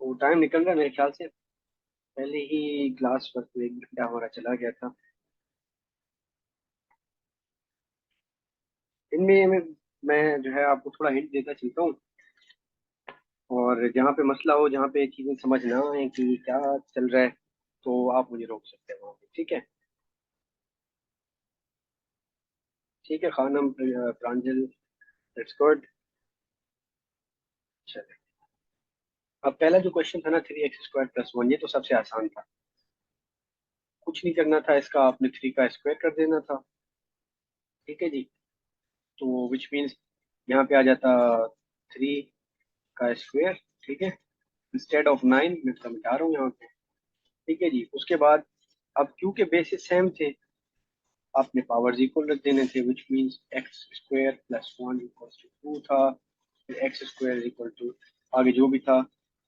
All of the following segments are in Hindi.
वो टाइम निकल रहा है मेरे ख्याल से, पहले ही क्लास पर तो 1 घंटा हमारा चला गया था। इनमें मैं जो है आपको थोड़ा हिंट देना चाहता हूँ, और जहाँ पे मसला हो, जहाँ पे चीजें समझ ना आए कि क्या चल रहा है, तो आप मुझे रोक सकते हैं वहाँ पे, ठीक है? ठीक है खानम, प्रांजल, लेट्स गुड। चलिए, अब पहला जो क्वेश्चन था ना, 3x² + 1, ये तो सबसे आसान था। कुछ नहीं करना था इसका, आपने 3 का स्क्वायर कर देना था। ठीक है जी। तो विच मीन्स यहाँ पे आ जाता 3 का स्क्वायर। ठीक है, इंस्टेड ऑफ 9 मैं तो मिटा रहा हूँ यहाँ पे। ठीक है जी। उसके बाद अब क्योंकि बेसिस सेम थे, आपने पावर्स इक्वल रख देने थे, विच मीन्स x² + 1 = 2 था। फिर x² आगे जो भी था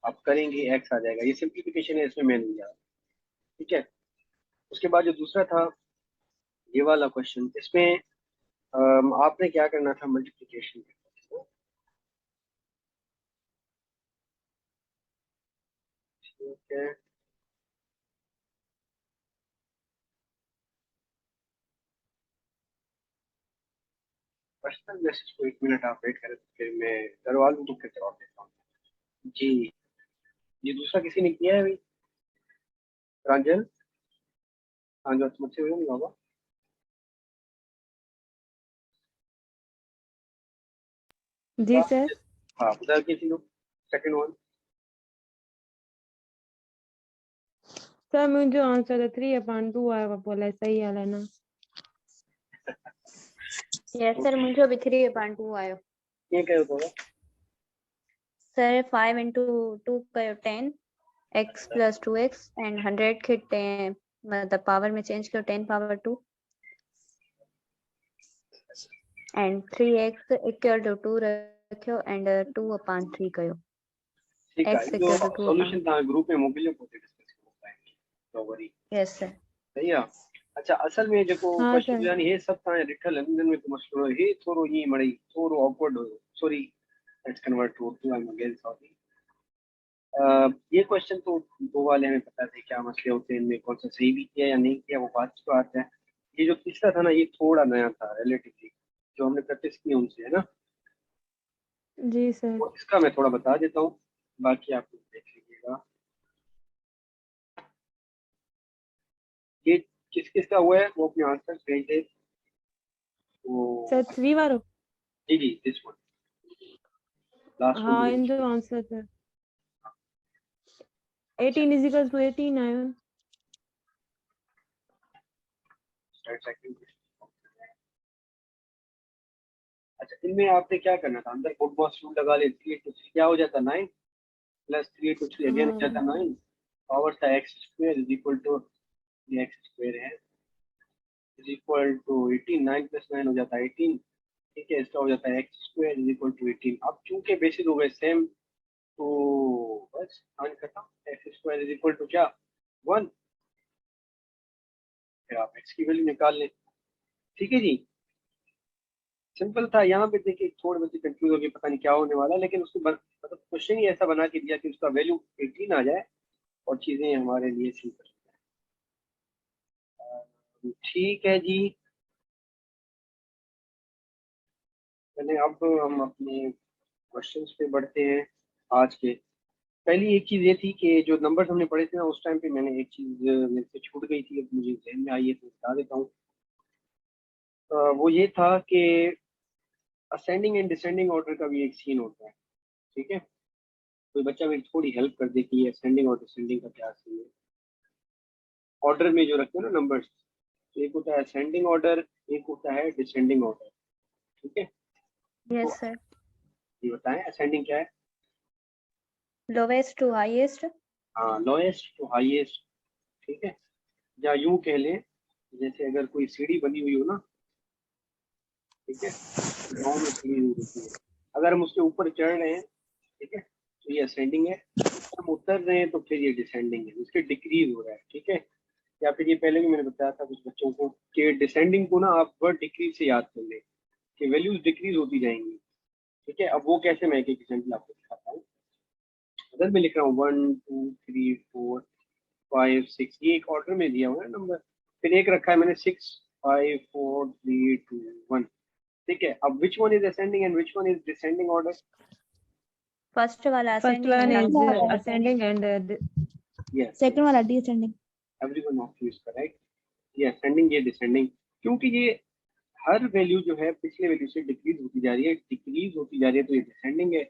आप करेंगे, x आ जाएगा। ये सिंप्लीफिकेशन है, इसमें मैं नहीं जा रहा। ठीक है। उसके बाद जो दूसरा था, ये वाला क्वेश्चन, इसमें आपने क्या करना था, मल्टीप्लिकेशन करना था। ठीक है, पर्सनल मैसेज को 1 मिनट आप वेट करें, तो फिर मैं करवा लूँ तो फिर जवाब देता हूँ। जी, ये दूसरा किसी ने किया है अभी? प्रांजल, हाँ जो मुझसे हुई नहीं बाबा। जी सर। हाँ बता, किसी को सेकंड वन। सर मुंहिंजो आंसर 3/2 आयो आहे, पोइ अलाए सही आहे अलाए न। यस सर, मुंहिंजो बि 3/2 आयो। कीअं कयो अथव? सर 5 × 2 कयो 10, x + 2x एंड 100 खे 10 मतलब पावर में चेंज कयो 10⁻², एंड 3x = 2 रखियो एंड 2/3 कयो। ठीक है, x जो = 2/3। सॉल्यूशन तव्हां ग्रुप में मोकिलियो पोइ डिस्कस करूं पाएंगे, नो वरी। Yes sir. सही आहे। अच्छा, असल में जेको हाँ क्वेश्चन सर। यानी हे सभु तव्हां ॾिठल आहिनि, हिननि में को मसइलो हुयो, हे थोरो ईअं मिड़ई थोरो ऑकवर्ड हुयो, sorry, let's convert to Urdu, I am again sorry. ये क्वेश्चन तो दो वाले हमें पता थे क्या मसले होते हैं इनमें, कौन सा सही भी किया या नहीं किया, वो बात की बात है। ये जो तीसरा था ना, ये थोड़ा नया था रिलेटिवली, जो हमने प्रैक्टिस की उनसे, है ना? जी सर। तो इसका मैं थोड़ा बता देता हूँ, बाकी आप लोग देख लीजिएगा। ये किस किस का हुआ है वो अपने आंसर भेज दे। सर वो 3 वारो। जी जी, दिस वन, लास्ट वन। हाँ इन जो आंसर सर 18 = 18 आयो। अच्छा, इनमें आपने क्या करना था, अंदर फुट बॉक्स रूल लगा ले, 3 × 3 क्या हो जाता, 9 + 3 × 3 अगेन हो जाता हाँ 9। पावर था x² ये x² है, = 18, 9 + 9 हो जाता है 18। ठीक है, इसका हो जाता है x² = 18। अब चूंकि बेसिस हो गए सेम, तो बस मान खत्म, x² क्या, 1। फिर आप x की वैल्यू निकाल लें। ठीक है जी, सिंपल था। यहाँ पे देखिए थोड़े बच्चे कंफ्यूज हो गए, पता नहीं क्या होने वाला, लेकिन उसको मतलब क्वेश्चन ही ऐसा बना के दिया कि उसका वैल्यू 18 आ जाए और चीजें हमारे लिए सिंपल। ठीक है जी, चलिए अब हम अपने क्वेश्चंस पे बढ़ते हैं आज के। पहली एक चीज ये थी कि जो नंबर्स हमने पढ़े थे ना, उस टाइम पे मैंने एक चीज मेरे से छूट गई थी, अब मुझे ध्यान में आई है तो बता देता हूँ। वो ये था कि असेंडिंग एंड डिसेंडिंग ऑर्डर का भी एक सीन होता है। ठीक है, कोई बच्चा मेरी थोड़ी हेल्प कर दे कि असेंडिंग और डिसेंडिंग का क्या सीन है, ऑर्डर में जो रखते हैं ना नंबर्स। तो एक होता है असेंडिंग ऑर्डर, एक होता है डिसेंडिंग ऑर्डर। ठीक है, तो यस सर। ये बताएं असेंडिंग क्या है। Lowest to highest. हाँ, लोएस्ट टू हाईएस्ट। ठीक है, या यूं कह लें, जैसे अगर कोई सीढ़ी बनी हुई हो ना, ठीक है, गाँव में सीढ़ी हुई होती है, अगर हम उसके ऊपर चढ़ रहे हैं, ठीक है, तो ये असेंडिंग है। हम उतर रहे हैं तो फिर ये डिसेंडिंग है, उसके डिक्रीज हो रहा है। ठीक है, या फिर ये पहले भी मैंने बताया था कुछ बच्चों को कि डिसेंडिंग को ना आप वर्ड डिक्रीज से याद कर लें, कि वैल्यूज डिक्रीज होती जाएंगी। ठीक है, अब वो कैसे, मैं एक एग्जाम्पल आपको दिखाता हूँ। इधर मैं लिख रहा हूँ 1 2 3 4 5 6, ये एक ऑर्डर में दिया हुआ है नंबर, फिर एक रखा है मैंने 6 5 4 3 2 1। ठीक है, अब विच one is ascending and which one is descending order? First वाला First ascending one and is last one ascending and yes, second वाला descending. Everyone of you is correct. ये असेंडिंग, ये डिसेंडिंग, क्योंकि ये हर वैल्यू जो है पिछले वैल्यू से डिक्रीज होती जा रही है, डिक्रीज होती जा रही है तो ये डिसेंडिंग है,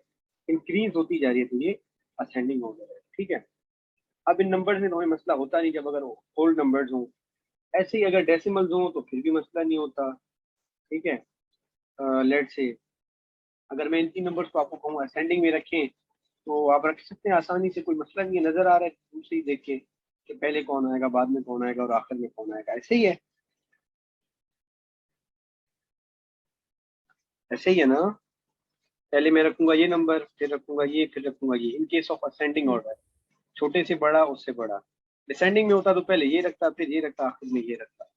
इंक्रीज होती जा रही है तो ये असेंडिंग ऑर्डर है। ठीक है, अब इन नंबर्स में कोई मसला होता नहीं जब अगर होल नंबर्स हों, ऐसे ही अगर डेसिमल्स हों तो फिर भी मसला नहीं होता। ठीक है, लेट्स से अगर मैं इन तीन नंबर्स को आपको कहूँ असेंडिंग में रखें तो आप रख सकते हैं आसानी से, कोई मसला नहीं है, नजर आ रहा है दूसरे ही देख के कि पहले कौन आएगा, बाद में कौन आएगा और आखिर में कौन आएगा। ऐसे ही है, ऐसे ही है ना, पहले मैं रखूंगा ये नंबर, फिर रखूंगा ये, फिर रखूंगा ये, in case of ascending order, छोटे से बड़ा उससे बड़ा। डिसेंडिंग में होता तो पहले ये रखता, फिर ये रखता, आखिर में ये रखता।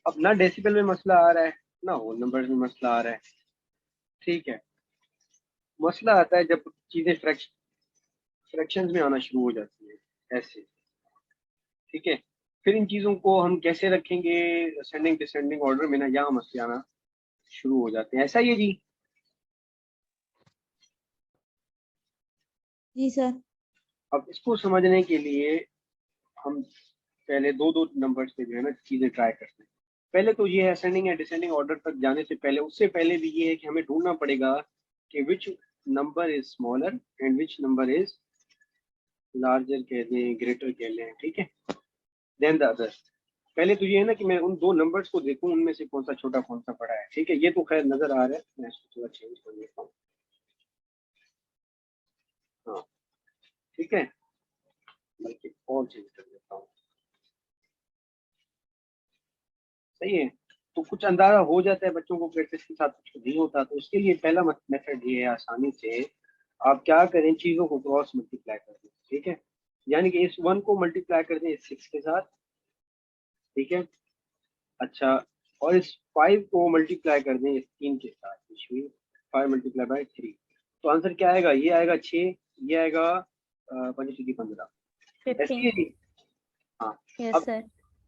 अब ना डेसिबल में मसला आ रहा है ना होल नंबर में मसला आ रहा है। ठीक है, मसला आता है जब चीजें फ्रैक्शंस में आना शुरू हो जाती है ऐसे। ठीक है, फिर इन चीजों को हम कैसे रखेंगे असेंडिंग डिसेंडिंग ऑर्डर में ना, यहाँ मसले आना शुरू हो जाते हैं। ऐसा ही है जी। जी सर। अब इसको समझने के लिए हम पहले दो दो नंबर्स पे जो है ना चीजें ट्राई करते हैं। पहले तो ये है असेंडिंग या डिसेंडिंग ऑर्डर तक जाने से पहले, उससे पहले भी ये है कि हमें ढूंढना पड़ेगा कि which number is smaller and which number is larger कह दें, ग्रेटर कह लें। ठीक है, देन द अदर। पहले तो ये है ना कि मैं उन दो नंबर्स को देखूं, उनमें से कौन सा छोटा कौन सा बड़ा है। ठीक है, ये तो खैर नजर आ रहा है, मैं इसको थोड़ा चेंज कर देता हूँ। हाँ ठीक है, बल्कि और चेंज कर देता हूँ। सही है, तो कुछ अंदाजा हो जाता है बच्चों को, प्रैक्टिस के साथ कुछ नहीं होता। तो उसके लिए पहला मेथड ये है, आसानी से आप क्या करें, चीजों को क्रॉस मल्टीप्लाई कर दें। ठीक है, यानी कि इस 1 को मल्टीप्लाई कर दें इस 6 के साथ। ठीक है, अच्छा, और इस 5 को मल्टीप्लाई कर दें इस 3 के साथ, 5 मल्टीप्लाई बाय 3। तो आंसर क्या आएगा, ये आएगा 6, ये आएगा 15। ऐसे ही है जी। हाँ, yes अब sir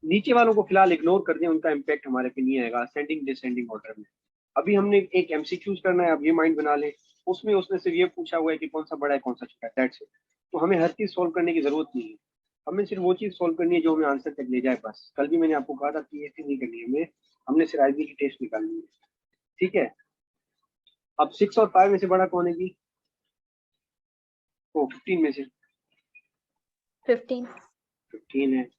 नीचे वालों को फिलहाल इग्नोर कर दें, उनका इम्पैक्ट हमारे पे नहीं आएगा असेंडिंग डिसेंडिंग ऑर्डर में। अभी हमने एक एमसीक्यूज करना है, आप ये माइंड बना लें, उसमें उसने सिर्फ ये पूछा हुआ है कि कौन सा बड़ा है कौन सा छोटा है, दैट्स इट। तो हमें हर चीज सॉल्व करने की जरूरत नहीं है, हमें सिर्फ वो चीज सॉल्व करनी है जो हमें आंसर तक ले जाए बस। कल भी मैंने आपको कहा था कि ऐसी नहीं करनी है हमें, हमने सिर्फ आईबी की टेस्ट निकालनी है। ठीक है, अब 6 और 5 में से बड़ा कौन है जी? ओ 15 में से 15 है।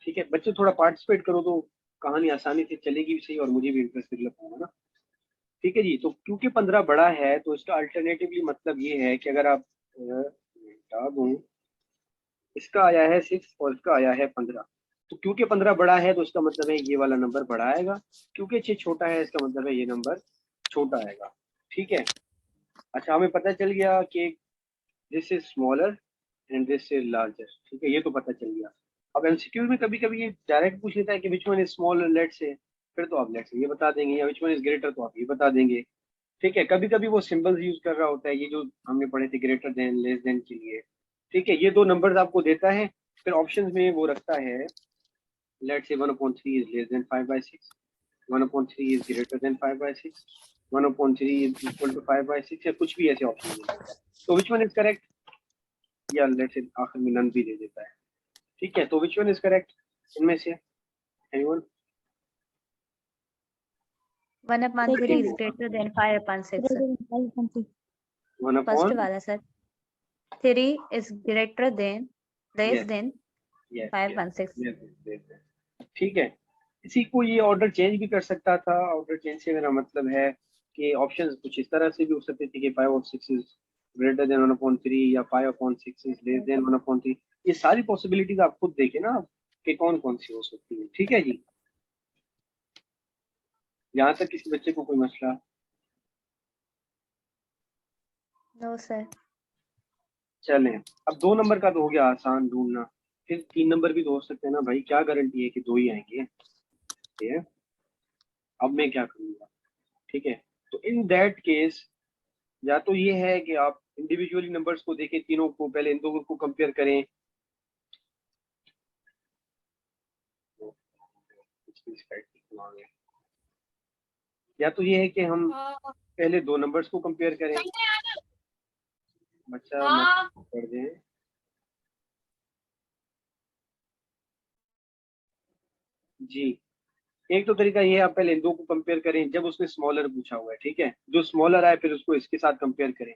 ठीक है बच्चों, थोड़ा पार्टिसिपेट करो तो कहानी आसानी से चलेगी भी सही और मुझे भी इंटरेस्ट डेवलप होगा ना। ठीक है जी, तो क्योंकि 15 बड़ा है तो इसका अल्टरनेटिवली मतलब ये है कि अगर आप हटा दूं, इसका आया है 6 और इसका आया है 15, तो क्योंकि 15 बड़ा है तो इसका मतलब है ये वाला नंबर बड़ा आएगा, क्योंकि 6 छोटा है इसका मतलब है ये नंबर छोटा आएगा। ठीक है, अच्छा हमें पता चल गया कि this is smaller and this is larger. ठीक है, ये तो पता चल गया। अब एमसीक्यू में कभी कभी ये डायरेक्ट पूछ लेता है कि which one is smaller, let say, फिर तो आप लेट से ये बता देंगे, या विच वन इज ग्रेटर तो आप ये बता देंगे। ठीक है, कभी कभी वो सिंबल्स यूज कर रहा होता है, ये जो हमने पढ़े थे ग्रेटर देन लेस देन के लिए। ठीक है, ये दो नंबर्स आपको देता है, फिर ऑप्शंस में वो रखता है let say 1/3 is less than 5/6, 1/3 is greater than 5/6, 1/3 is equal to 5/6, या कुछ भी ऐसे ऑप्शन दे देता है। तो विच वन इज करेक्ट, या लेट से आखिर में नन भी दे देता है। ठीक है, तो विच वन इज करेक्ट इनमें से, anyone? 1/3 is greater than 5/6 sir. 1 First upon, वाला sir 3 is greater than less yes, than yes, 5/6 yes. ठीक है, इसी को ये ऑर्डर चेंज भी कर सकता था। ऑर्डर चेंज से मेरा मतलब है कि ऑप्शंस कुछ इस तरह से भी हो सकते थे कि 5 और 6 इज ग्रेटर देन 1/3, या 5/6 इज लेस देन 1/3। ये सारी पॉसिबिलिटीज आप खुद देखें ना कि कौन कौन सी हो सकती है। ठीक है जी, यहाँ तक किसी बच्चे को कोई मसला? no sir चलें, अब 2 नंबर का तो हो गया आसान ढूंढना, फिर 3 नंबर भी तो हो सकते हैं ना भाई, क्या गारंटी है कि 2 ही आएंगे। ठीक है, अब मैं क्या करूँगा? ठीक है, तो इन दैट केस या तो ये है कि आप इंडिविजुअली नंबर्स को देखें तीनों को, पहले इन दोनों को कंपेयर करें। या तो ये है कि हम पहले दो नंबर्स को कंपेयर करें, बच्चा मत कर दें। जी, एक तो तरीका ये है आप पहले इन दो को कंपेयर करें जब उसने स्मॉलर पूछा हुआ है, ठीक है, जो स्मॉलर आए फिर उसको इसके साथ कंपेयर करें,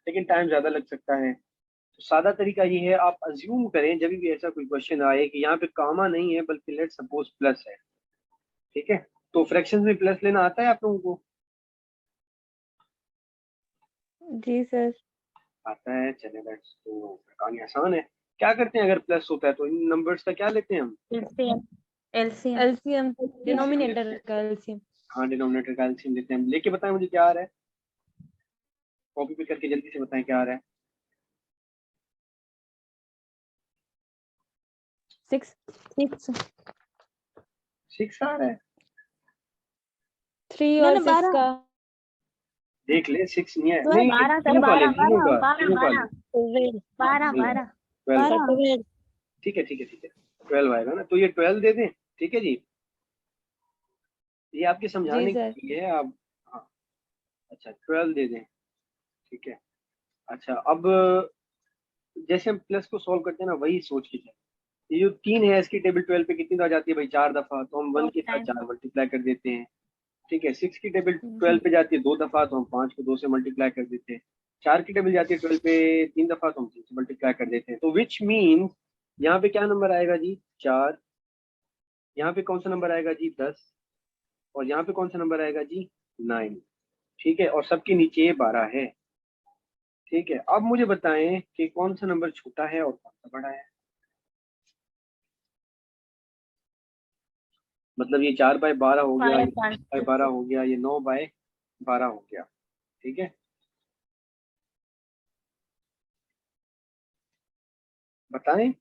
लेकिन टाइम ज्यादा लग सकता है। तो सादा तरीका ये है, आप अज्यूम करें जब भी ऐसा कोई क्वेश्चन आए कि यहाँ पे कामा नहीं है बल्कि लेट सपोज प्लस है, ठीक है। तो फ्रैक्शंस में प्लस लेना आता है आप लोगों को? जी सर। आता है, चले दैट्स तो कहानी आसान है। क्या करते हैं अगर प्लस होता है तो इन नंबर्स का क्या लेते हैं हम? एलसीएम एलसीएम, डिनोमिनेटर का एलसीएम। हाँ, डिनोमिनेटर का एलसीएम लेते हैं हम। लेके बताएं मुझे क्या आ रहा है, कॉपी पे करके जल्दी से बताएं क्या आ रहा है। 6 आ रहा है। 3 और 6 का देख ले, 6 नहीं है, तो नहीं 12 तीनों का ले, 12 तीनों का 12 12 12 ठीक है 12 आएगा ना, तो ये 12 दे दें, ठीक है जी। ये आपके जी समझाने सर। के लिए है आप। हाँ, अच्छा 12 दे दें, ठीक है। अच्छा, अब जैसे हम प्लस को सॉल्व करते हैं ना, वही सोच के चलें। ये जो 3 है इसकी टेबल 12 पे कितनी बार जाती है भाई? 4 दफा, तो हम 1 के साथ 4 मल्टीप्लाई कर देते हैं, ठीक है। 6 की टेबल 12 पे जाती है 2 दफा, तो हम 5 को 2 से मल्टीप्लाई कर देते हैं। 4 की टेबल जाती है 12 पे 3 दफा, तो हम 3 से मल्टीप्लाई कर देते हैं। तो विच मीन्स यहाँ पे क्या नंबर आएगा जी? 4। यहाँ पे कौन सा नंबर आएगा जी? 10। और यहाँ पे कौन सा नंबर आएगा जी? 9, ठीक है। और सबके नीचे 12 है, ठीक है। अब मुझे बताएं कि कौन सा नंबर छोटा है और कौन सा बड़ा है। मतलब ये 4/12 हो गया, ये 5/12 हो गया, ये 9/12 हो गया, ठीक है। बताएं,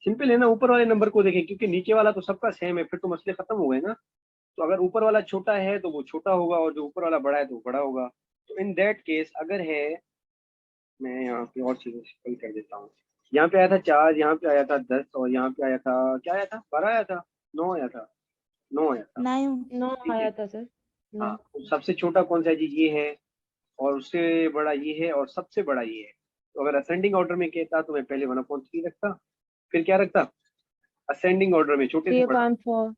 सिंपल है ना। ऊपर वाले नंबर को देखें क्योंकि नीचे वाला तो सबका सेम है, फिर तो मसले खत्म हो गए ना। तो अगर ऊपर वाला छोटा है तो वो छोटा होगा, और जो ऊपर वाला बड़ा है तो वो बड़ा होगा। तो इन दैट केस अगर है, मैं यहाँ पे और चीजें सिंपल कर देता हूँ। यहाँ पे आया था 4, यहाँ पे आया था 10, और यहाँ पे आया था, क्या आया था? 12 आया था, 9 आया था, 9 आया था, 9 ठीक है। आया था सर। हाँ, 9। तो सबसे छोटा कौन सा है जी? ये है। और उससे बड़ा ये है, और सबसे बड़ा ये है। तो अगर असेंडिंग ऑर्डर में कहता तो मैं पहले 1/3 रखता, फिर क्या रखता? असेंडिंग ऑर्डर में छोटे से बड़ा 3/4।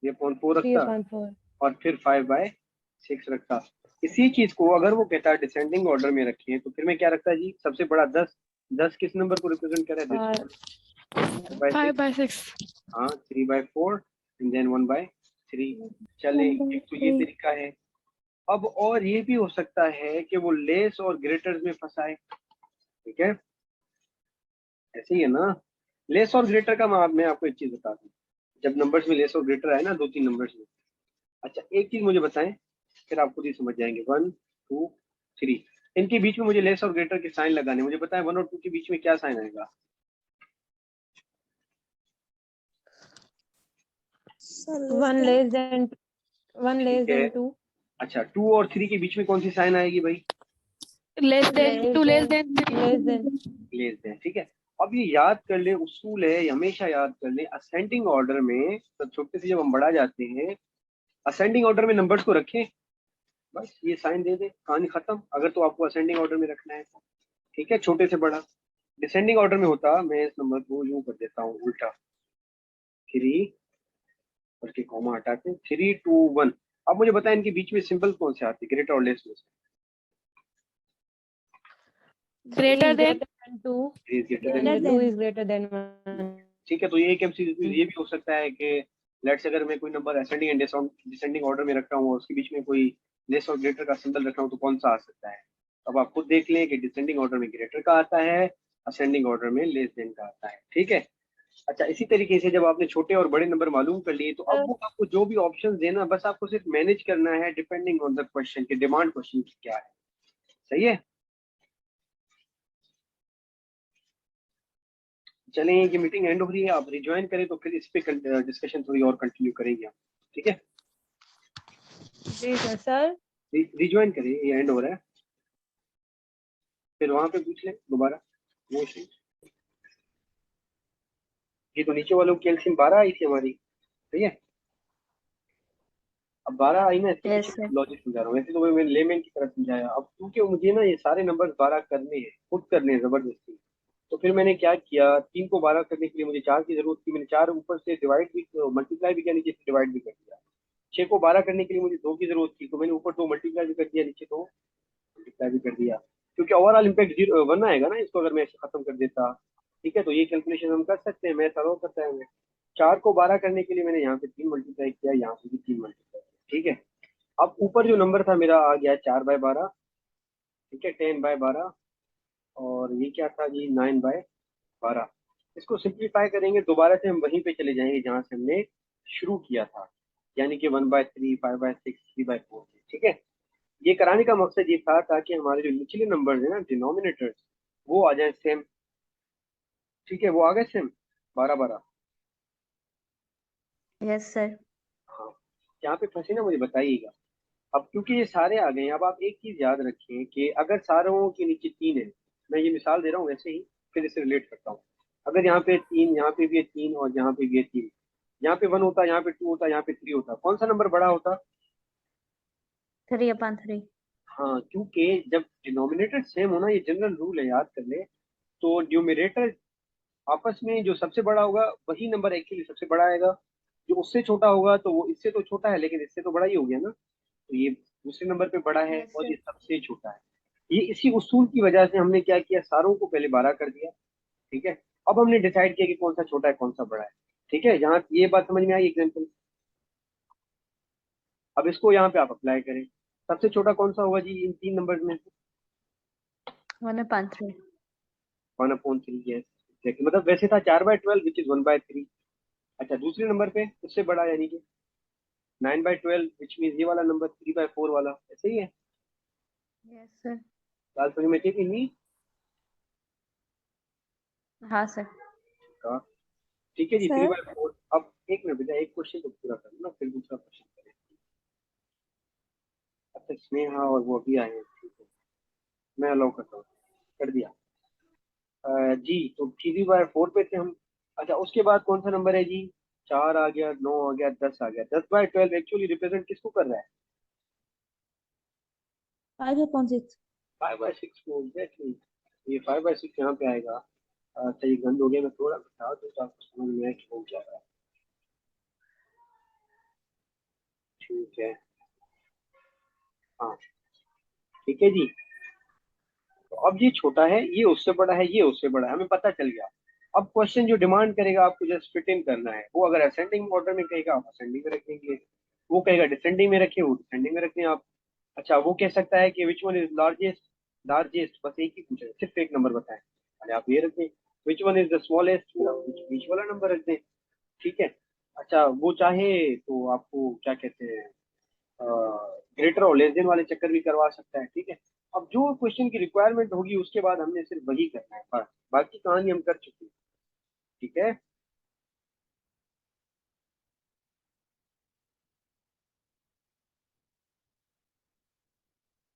3/4 रखता, 3/4। और फिर 5/6 रखता। इसी चीज को अगर वो कहता है डिसेंडिंग ऑर्डर में रखिए, तो फिर मैं क्या रखता जी? सबसे बड़ा 10। 10 किस नंबर को रिप्रेजेंट कर रहा है? 5/6। हाँ, 3/4 एंड देन 1/3। चले, एक तो ये तरीका है। अब और ये भी हो सकता है कि वो लेस और ग्रेटर्स में फंसाए, ठीक है। ऐसे ही है ना। लेस और ग्रेटर का मैं आपको एक चीज बता दूं, जब नंबर्स में लेस और ग्रेटर आए ना, 2-3 नंबर्स में। अच्छा, एक चीज मुझे बताएं, फिर आप खुद ही समझ जाएंगे। 1 2 3, इनके बीच में मुझे लेस और ग्रेटर के साइन लगाने। मुझे बताएं 1 और 2 के बीच में क्या साइन आएगा? 1 लेस देन 1 लेस ठीक है। देन 2। अच्छा, 2 और 3 के बीच में कौन सी साइन आएगी भाई? Less than 2 less than 3। Less than. Less than, ठीक है। अब ये याद कर ले, उसूल है, ये हमेशा याद कर ले। असेंडिंग ऑर्डर में तो छोटे से जब हम बढ़ा जाते हैं, असेंडिंग ऑर्डर में नंबर्स को रखें, बस ये साइन दे दे, कहानी खत्म। अगर तो आपको असेंडिंग ऑर्डर में रखना है तो, ठीक है, छोटे से बड़ा। डिसेंडिंग ऑर्डर में होता, मैं इस नंबर को यूं कर देता हूँ उल्टा, 3 करके कॉमा हटाते हैं, 3 2 1। अब मुझे बताएं इनके बीच में सिंबल कौन से आते हैं, ग्रेटर और लेस में से? Greater than 2। ग्रेटर देन देन, 2 इज ग्रेटर देन 1। ठीक है। तो ये एक ये भी हो सकता है कि लेट्स अगर मैं कोई number ascending and descending order में रख रहा हूँ और उसके बीच में कोई लेस और ग्रेटर का सिंबल रख रहा हूँ, तो कौन सा आ सकता है? अब आप खुद देख लें कि डिसेंडिंग ऑर्डर में ग्रेटर का आता है, असेंडिंग ऑर्डर में लेस देन का आता है, ठीक है। अच्छा, इसी तरीके से जब आपने छोटे और बड़े नंबर मालूम कर लिए, तो अब वो आपको जो भी ऑप्शन देना, बस आपको सिर्फ मैनेज करना है डिपेंडिंग ऑन द क्वेश्चन की डिमांड, क्वेश्चन की क्या है। सही है। चलें, ये मीटिंग एंड हो रही है, आप रिज्वाइन करें तो फिर इस पे डिस्कशन थोड़ी और कंटिन्यू करेंगे हम, ठीक है। जी सर। रिज्वाइन करें, ये एंड हो रहा है। फिर वहां पे पूछ ले दोबारा वो चीज। ये तो नीचे वालों की कैल्शियम 12 आई थी हमारी, सही है। अब 12 आई ना, इसके यस पीछे सर। लॉजिक समझा रहा हूँ। वैसे तो मैंने लेमैन की तरह समझाया, अब क्योंकि मुझे ना ये सारे नंबर 12 करने हैं, खुद करने हैं जबरदस्ती। तो फिर मैंने क्या किया, 3 को 12 करने के लिए मुझे 4 की जरूरत थी, मैंने 4 ऊपर से डिवाइड भी, मल्टीप्लाई भी किया, नीचे से डिवाइड भी कर दिया। 6 को 12 करने के लिए मुझे 2 की जरूरत थी, तो मैंने ऊपर 2 मल्टीप्लाई भी कर दिया, नीचे 2 मल्टीप्लाई भी कर दिया। क्योंकि ओवरऑल इम्पैक्ट 1 आएगा ना इसको, अगर मैं ऐसे खत्म कर देता। ठीक है, तो ये कैलकुलेशन हम कर सकते हैं, मैं सॉल्व करता है हमें। 4 को 12 करने के लिए मैंने यहाँ पे 3 मल्टीप्लाई किया, यहाँ पे भी 3 मल्टीप्लाई किया। ठीक है, अब ऊपर जो नंबर था मेरा आ गया 4/12। ठीक है, 10/12। और ये क्या था जी, 9/12। इसको सिंप्लीफाई करेंगे, दोबारा से हम वहीं पे चले जाएंगे जहां से हमने शुरू किया था, यानी कि 1/3, 5/6, 3/4। ठीक है, ये कराने का मकसद ये था ताकि हमारे जो निचले नंबर है ना, डिनोमिनेटर्स, वो आ जाए सेम। ठीक है, वो आ गए सेम 12/12। Yes sir. हाँ, यहाँ पे फंसे ना मुझे बताइएगा। अब क्योंकि ये सारे आ गए हैं, अब आप एक चीज याद रखें कि अगर सारों के नीचे 3 है, मैं ये मिसाल दे रहा हूँ वैसे ही, फिर इसे रिलेट करता हूँ। अगर यहाँ पे 3, यहाँ पे भी है 3, और यहाँ पे भी है 3, यहाँ पे 1 होता, यहाँ पे 2 होता, यहाँ पे 3 होता, कौन सा नंबर बड़ा होता? 3/3। हाँ, क्योंकि जब डिनोमिनेटर सेम होना, ये जनरल रूल है, याद कर ले। तो न्यूमरेटर आपस में जो सबसे बड़ा होगा वही नंबर एक्चुअली सबसे बड़ा आएगा। जो उससे छोटा होगा तो वो इससे तो छोटा है, लेकिन इससे तो बड़ा ही हो गया ना। तो ये दूसरे नंबर पे बड़ा है यस और सर। ये सबसे छोटा है। ये इसी उसूल की वजह से हमने क्या किया, सारों को पहले 12 कर दिया। ठीक है, अब हमने डिसाइड किया कि कौन सा छोटा है कौन सा बड़ा है। ठीक है, यहाँ ये बात समझ में आई एग्जाम्पल। अब इसको यहाँ पे आप अप्लाई करें। सबसे छोटा कौन सा होगा जी इन 3 नंबर में? 1/3। 1/3। यस, मतलब वैसे था 4/12 विच इज 1/3। अच्छा, दूसरे नंबर पे उससे बड़ा, यानी कि 9/12 विच मीन ये वाला नंबर 3/4 वाला, ऐसे ही है। Yes sir. बात समझ में थी कि नहीं? हाँ सर। का ठीक है जी, सर 3/4। अब एक मिनट बेटा, एक क्वेश्चन तो पूरा कर लो ना, फिर दूसरा क्वेश्चन करें। अब तक स्नेहा और वो अभी आए हैं, ठीक है, मैं अलाउ करता हूँ, कर दिया। जी, तो 3/4 पे थे हम। अच्छा, उसके बाद कौन सा नंबर है जी? 4 आ गया, 9 आ गया, 10 आ गया। 10/12 एक्चुअली रिप्रेजेंट किसको कर रहा है? 5/6। 5/6 को, एग्जैक्टली। ये 5/6 यहाँ पे आएगा। अच्छा, ये गंद हो गया, मैं थोड़ा बता दूँ तो आपको समझ में आए कि हो क्या रहा है। ठीक है, हाँ, ठीक है जी। तो अब ये छोटा है, ये उससे बड़ा है, ये उससे बड़ा है, हमें पता चल गया। अब क्वेश्चन जो डिमांड करेगा आपको जस्ट फिट इन करना है। वो अगर असेंडिंग ऑर्डर में कहेगा आप असेंडिंग में रखेंगे, वो कहेगा डिसेंडिंग में रखिए, वो डिसेंडिंग में रखें आप। अच्छा, वो कह सकता है कि which one is largest, largest बस एक ही पूछे, सिर्फ एक नंबर बताएं, अरे आप ये रखें। Which one is the smallest, बीच वाला नंबर रख दें। ठीक है। अच्छा, वो चाहे तो आपको क्या कहते हैं, ग्रेटर और लेस देन वाले चक्कर भी करवा सकता है। ठीक है, अब जो क्वेश्चन की रिक्वायरमेंट होगी उसके बाद हमने सिर्फ वही करना है, बस बाकी कहानी हम कर चुके हैं। ठीक है,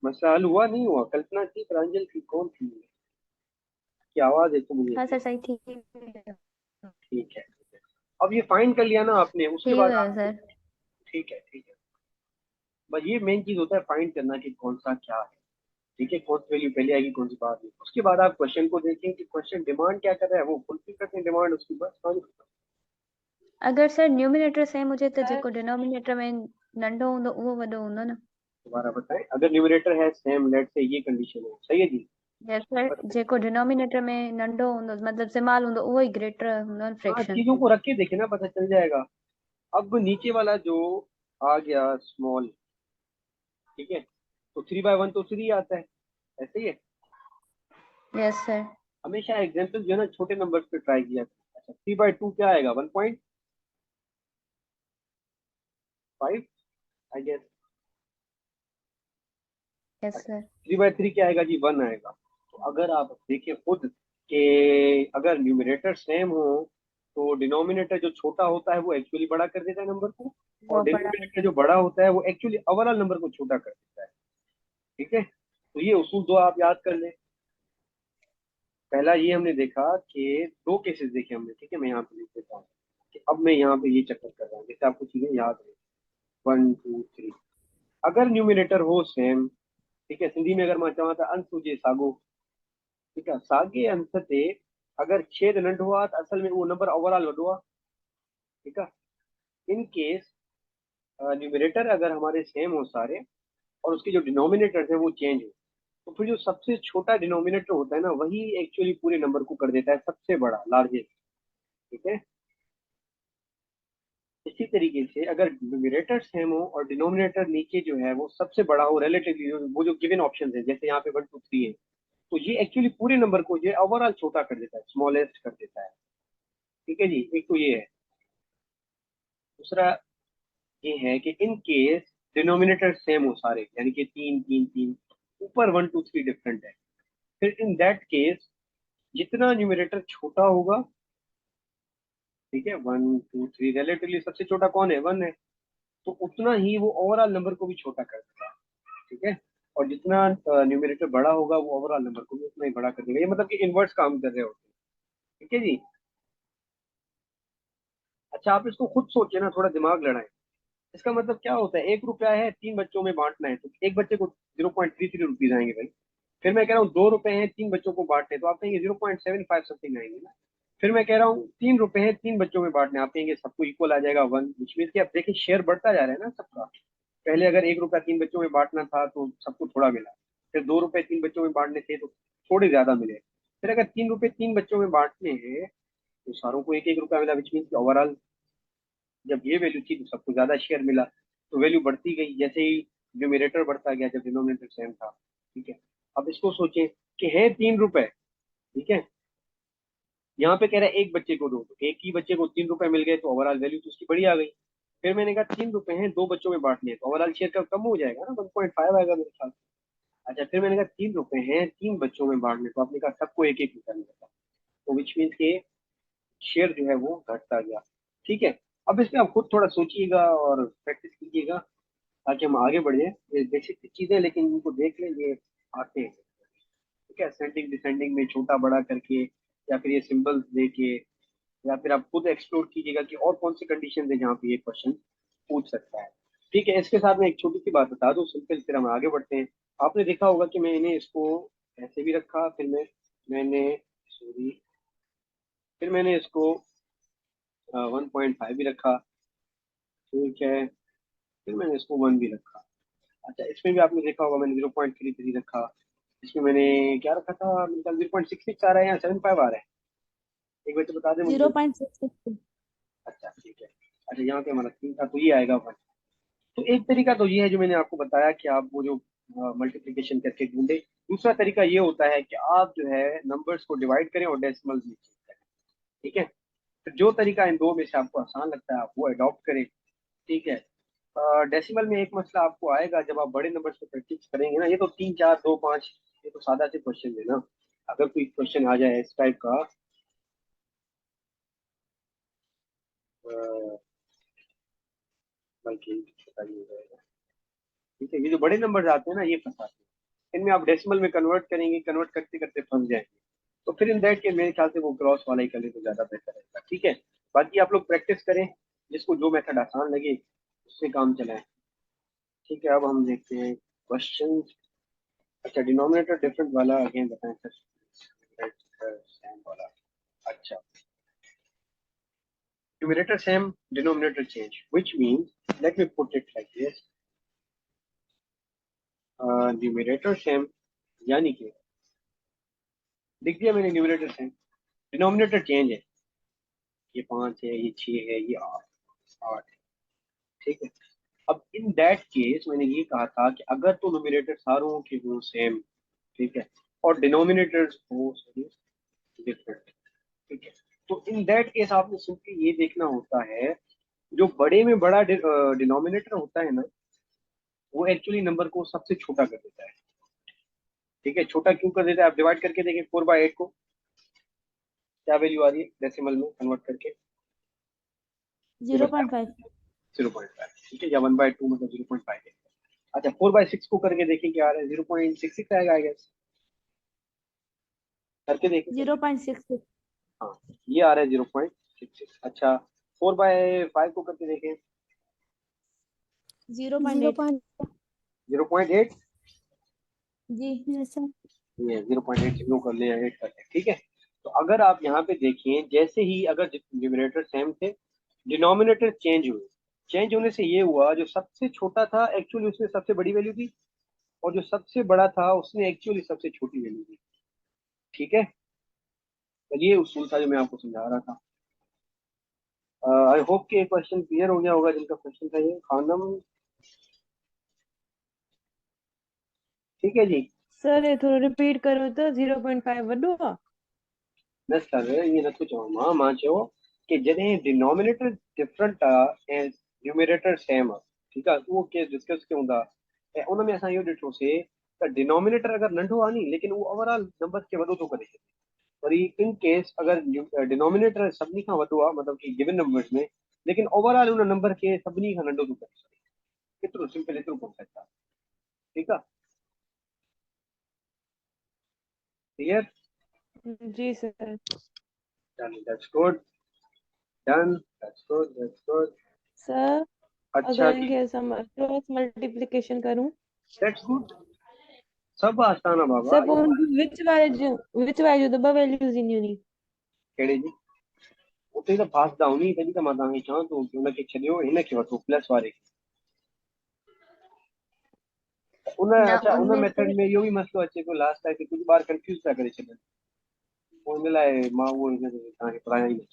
मसला हल हुआ नहीं हुआ? कल्पना थी, प्रांजल थी, कौन थी? की आवाज है तो मुझे। हाँ सर सही ठीक। ठीक है, ठीक है। अब ये फाइंड कर लिया ना आपने, उसके ठीक बाद है आप, सर। ठीक है, ठीक है, बस ये मेन चीज होता है फाइंड करना कि कौन सा क्या है। ठीक है, कौन सी वैल्यू पहले आएगी कौन सी बाद में, उसके बाद आप क्वेश्चन को देखें कि क्वेश्चन डिमांड क्या कर रहा है, वो फुलफिल करते हैं डिमांड उसकी, बस कहानी खत्म। अगर सर न्यूमिनेटर सेम हुजे त जेको डिनोमिनेटर में नंढो हूंदो उहो वॾो हूंदो न। दोबारा बताएं, अगर न्यूमरेटर है सेम, लेट से ये कंडीशन है, सही है जी। यस सर, जेको डिनोमिनेटर में नंढो हूंदो मतलब स्मॉल हूंदो उहो ही ग्रेटर हूंदो न हाँ, फ्रैक्शन। चीजों को रख के देखे ना, पता चल जाएगा। अब नीचे वाला जो आ गया स्मॉल, ठीक है, तो 3/1 तो 3 आता है, ऐसे ही है। Yes sir. हमेशा एग्जाम्पल जो है ना छोटे नंबर पे ट्राई किया। अच्छा, 3/2 क्या आएगा? 1.5 आई गेस। Yes sir. 3/3 क्या आएगा जी? 1 आएगा। तो अगर आप देखिए खुद कि अगर न्यूमरेटर सेम हो तो डिनोमिनेटर जो छोटा होता है वो एक्चुअली बड़ा कर देता है नंबर को, और वो बड़ा है। डिनोमिनेटर जो बड़ा होता है वो एक्चुअली ओवरऑल नंबर को छोटा कर देता है। ठीक है, तो ये उसूल दो आप याद कर लें। पहला ये हमने देखा कि दो केसेस देखे हमने, ठीक है, मैं यहाँ पे लिख देता हूँ कि अब मैं यहाँ पे ये चक्कर कर रहा हूँ जिससे आपको चीजें याद रहे। 1 2 3, अगर न्यूमिनेटर हो सेम, ठीक है, सिंधी में अगर मां चवां त अंश हुजे साॻियो, ठीक है, साॻे अंश ते अगर छेद नंढो आहे त असल में वो नंबर ओवरऑल वॾो आहे, ठीक है। इन केस न्यूमिनेटर अगर हमारे सेम हो सारे और उसके जो डिनोमिनेटर है वो चेंज हो, तो फिर जो सबसे छोटा डिनोमिनेटर होता है ना वही एक्चुअली पूरे नंबर को कर देता है सबसे बड़ा, लार्जेस्ट, ठीक है। इसी तरीके से अगर न्यूमिनेटर सेम हो और डिनोमिनेटर नीचे जो है वो सबसे बड़ा हो रिलेटिवली, वो जो गिवन ऑप्शन है जैसे यहाँ पे 1 2 3 है, तो ये एक्चुअली पूरे नंबर को जो ओवरऑल छोटा कर देता है, स्मॉलेस्ट कर देता है, ठीक है जी। एक तो ये है। दूसरा ये है कि इन केस डिनोमिनेटर सेम हो सारे, यानी कि 3 3 3, ऊपर 1 2 3 डिफरेंट है, फिर इन दैट केस जितना न्यूमिनेटर छोटा होगा, ठीक है, 1 2 3, रिलेटिवली सबसे छोटा कौन है, 1 है, तो उतना ही वो ओवरऑल नंबर को भी छोटा कर देगा, ठीक है। और जितना न्यूमिनेटर बड़ा होगा वो ओवरऑल नंबर को भी उतना ही बड़ा कर देगा, ये मतलब कि इनवर्स काम कर रहे होते हैं, ठीक है जी। अच्छा, आप इसको खुद सोचिए ना, थोड़ा दिमाग लड़ाएं। इसका मतलब क्या होता है, 1 रुपया है, 3 बच्चों में बांटना है, तो एक बच्चे को 0.33 रुपीज आएंगे भाई। फिर मैं कह रहा हूँ 2 रुपए हैं, 3 बच्चों को बांटने, तो आप कहेंगे 0.75 समथिंग आएंगे ना। फिर मैं कह रहा हूँ 3 रुपए हैं, 3 बच्चों में बांटने, आप कहेंगे सबको इक्वल आ जाएगा 1, विच मीन कि आप देखिए शेयर बढ़ता जा रहा है ना सबका। पहले अगर 1 रुपया 3 बच्चों में बांटना था तो सबको थोड़ा मिला, फिर 2 रुपए 3 बच्चों में बांटने थे तो थोड़े ज्यादा मिले, फिर अगर 3 रुपए 3 बच्चों में बांटने हैं तो सारों को 1 1 रुपया मिला, विच मीन ओवरऑल जब ये वैल्यू थी तो सबको ज्यादा शेयर मिला, तो वैल्यू बढ़ती गई जैसे ही न्यूमिनेटर बढ़ता गया जब डिनोमिनेटर सेम था, ठीक है। अब इसको सोचें कि है 3 रुपए, ठीक है, यहाँ पे कह रहा है एक बच्चे को दो, तो एक ही बच्चे को 3 रुपए मिल गए तो ओवरऑल वैल्यू तो उसकी बड़ी आ गई। फिर मैंने कहा 3 रुपए हैं, 2 बच्चों में बांटने हैं, तो ओवरऑल शेयर का कम हो जाएगा ना, 1.5 आएगा मेरे साथ। अच्छा, फिर मैंने कहा 3 रुपए हैं, 3 बच्चों में बांटने, तो आपने कहा सबको 1 1 रुपया मिलेगा, तो विच मीन्स के शेयर जो है वो घटता गया, ठीक है। अब इसमें आप खुद थोड़ा सोचिएगा और प्रैक्टिस कीजिएगा ताकि हम आगे बढ़े। ये बेसिक चीजें लेकिन इनको देख लें, ये आते हैं, ठीक है, असेंडिंग डिसेंडिंग में छोटा बड़ा करके, या फिर ये सिंबल्स दे के, या फिर आप खुद एक्सप्लोर कीजिएगा कि और कौन सी कंडीशन है जहाँ पे ये क्वेश्चन पूछ सकता है, ठीक है। इसके साथ में एक छोटी सी बात बता दूं सिंपल, फिर हम आगे बढ़ते हैं। आपने देखा होगा कि मैंने इसको ऐसे भी रखा, फिर मैंने सॉरी फिर मैंने इसको 1.5 भी रखा, ठीक है, फिर मैंने इसको 1 भी रखा। अच्छा, इसमें भी आपने देखा होगा मैंने 0.33 रखा, इसमें मैंने क्या रखा था, मेरे ख्याल 0.66 आ रहा है या 75 आ रहा है, एक बच्चे बता दें मुझे। 0.66। अच्छा ठीक है। अच्छा, यहाँ पे हमारा 3 था तो ये आएगा 1। तो एक तरीका तो ये है जो मैंने आपको बताया कि आप वो जो मल्टीप्लिकेशन करके ढूंढे। दूसरा तरीका ये होता है कि आप जो है नंबर्स को डिवाइड करें और डेसिमल में चेंज करें, ठीक है। तो जो तरीका इन दो में से आपको आसान लगता है आप वो अडॉप्ट करें, ठीक है। डेसिमल में एक मसला आपको आएगा जब आप बड़े नंबर से प्रैक्टिस करेंगे ना, ये तो 3 4 2 5, ये तो सादा से क्वेश्चन है ना। अगर कोई क्वेश्चन आ जाए इस टाइप का, बल्कि पता नहीं हो जाएगा, ठीक है, ये जो बड़े नंबर आते हैं ना ये फंसाते हैं, इनमें आप डेसिमल में कन्वर्ट करेंगे, कन्वर्ट करते करते फंस जाएंगे, तो फिर इन दैट के मेरे ख्याल से वो क्रॉस वाला ही करें तो ज्यादा बेहतर रहेगा, ठीक है। बाकी आप लोग प्रैक्टिस करें, जिसको जो मेथड आसान लगे उससे काम चलाएं, ठीक है। अब हम देखते हैं क्वेश्चन। अच्छा, डिनोमिनेटर डिफरेंट वाला अगेन बताएं सर, सेम वाला। अच्छा, numerator same, denominator change, which means, let me put it like this, numerator same यानी कि लिख दिया मैंने न्यूमरेटर सेम, डिनोमिनेटर चेंज है, ये 5 है, ये 6 है, ये 8 है, ठीक है। अब इन दैट केस मैंने ये कहा था कि अगर तो न्यूमरेटर सारों के हो सेम, ठीक है, और डिनोमिनेटर्स हो डिफरेंट, ठीक है, तो इन दैट केस आपने सिंपली ये देखना होता है, जो बड़े में बड़ा डिनोमिनेटर होता है ना वो एक्चुअली नंबर को सबसे छोटा कर देता है, ठीक है। छोटा क्यों कर देता है, आप डिवाइड करके देखें 4/8 को, क्या वैल्यू आ रही है डेसिमल में कन्वर्ट करके, 0.5। 0.5, ठीक है, या 1/2 मतलब 0.5 है। अच्छा, 4/6 को करके देखें क्या आ रहा है, 0.66 आएगा आई गेस, करके देखें। 0.66 हाँ, ये आ रहा है 0.66। अच्छा 4/5 को करके देखें। 0.8 0.8। जी यस सर। ये 0.8 जीरो कर ले 8 कर ले, ठीक है। तो अगर आप यहाँ पे देखें, जैसे ही अगर न्यूमरेटर सेम थे, डिनोमिनेटर चेंज होने से ये हुआ, जो सबसे छोटा था एक्चुअली उसने सबसे बड़ी वैल्यू दी, और जो सबसे बड़ा था उसने एक्चुअली सबसे छोटी वैल्यू दी, ठीक है। तो ये उसूल था जो मैं आपको समझा रहा था। आई होप कि क्वेश्चन क्लियर हो गया होगा जिनका क्वेश्चन था ये। खानम, ठीक है जी। सर ये थोड़ा रिपीट करो तो 0.5 वॾो आहे। न सर ये नथो चवां मां चयो कि जॾहिं डिनोमिनेटर डिफरेंट आहे ऐं न्यूमरेटर सेम आहे, ठीकु आहे, उहो केस डिस्कस कयूं था, ऐं उन में असां इहो ॾिठोसीं त डिनोमिनेटर अगरि नंढो आहे नी, लेकिन उहो ओवरऑल नंबर खे वॾो थो करे छॾे। वरी इन केस अगरि डिनोमिनेटर सभिनी खां वॾो आहे, मतिलबु कि गिवन नंबर्स में, लेकिन ओवरऑल उन नंबर खे सभिनी खां नंढो थो करे छॾे। एतिरो सिंपल, एतिरो कॉन्सेप्ट आहे, ठीकु आहे, क्लियर। जी सर। चलो that's good, done, that's good, that's good. Sir अच्छा अगर जी, इनके क्रॉस मल्टीप्लिकेशन करूं दैट्स गुड, सब आसान आहे बाबा। सर पोइ उनजी विच वारे जो ॿ वैल्यूज़ ईंदियूं नी। कहिड़े जी? उते त पास डाउन ई, तॾहिं त मां तव्हांखे चवां थो कि हुनखे छॾियो, हिनखे वठो प्लस वारे खे। उन न अच्छा उन उनमें से मेथड में इहो बि मसलो अचे पियो लास्ट टाइम कि कुझु ॿार कंफ्यूज था करे छॾनि, पोइ हिन लाइ मां उहो तव्हांखे पढ़ायां ई न।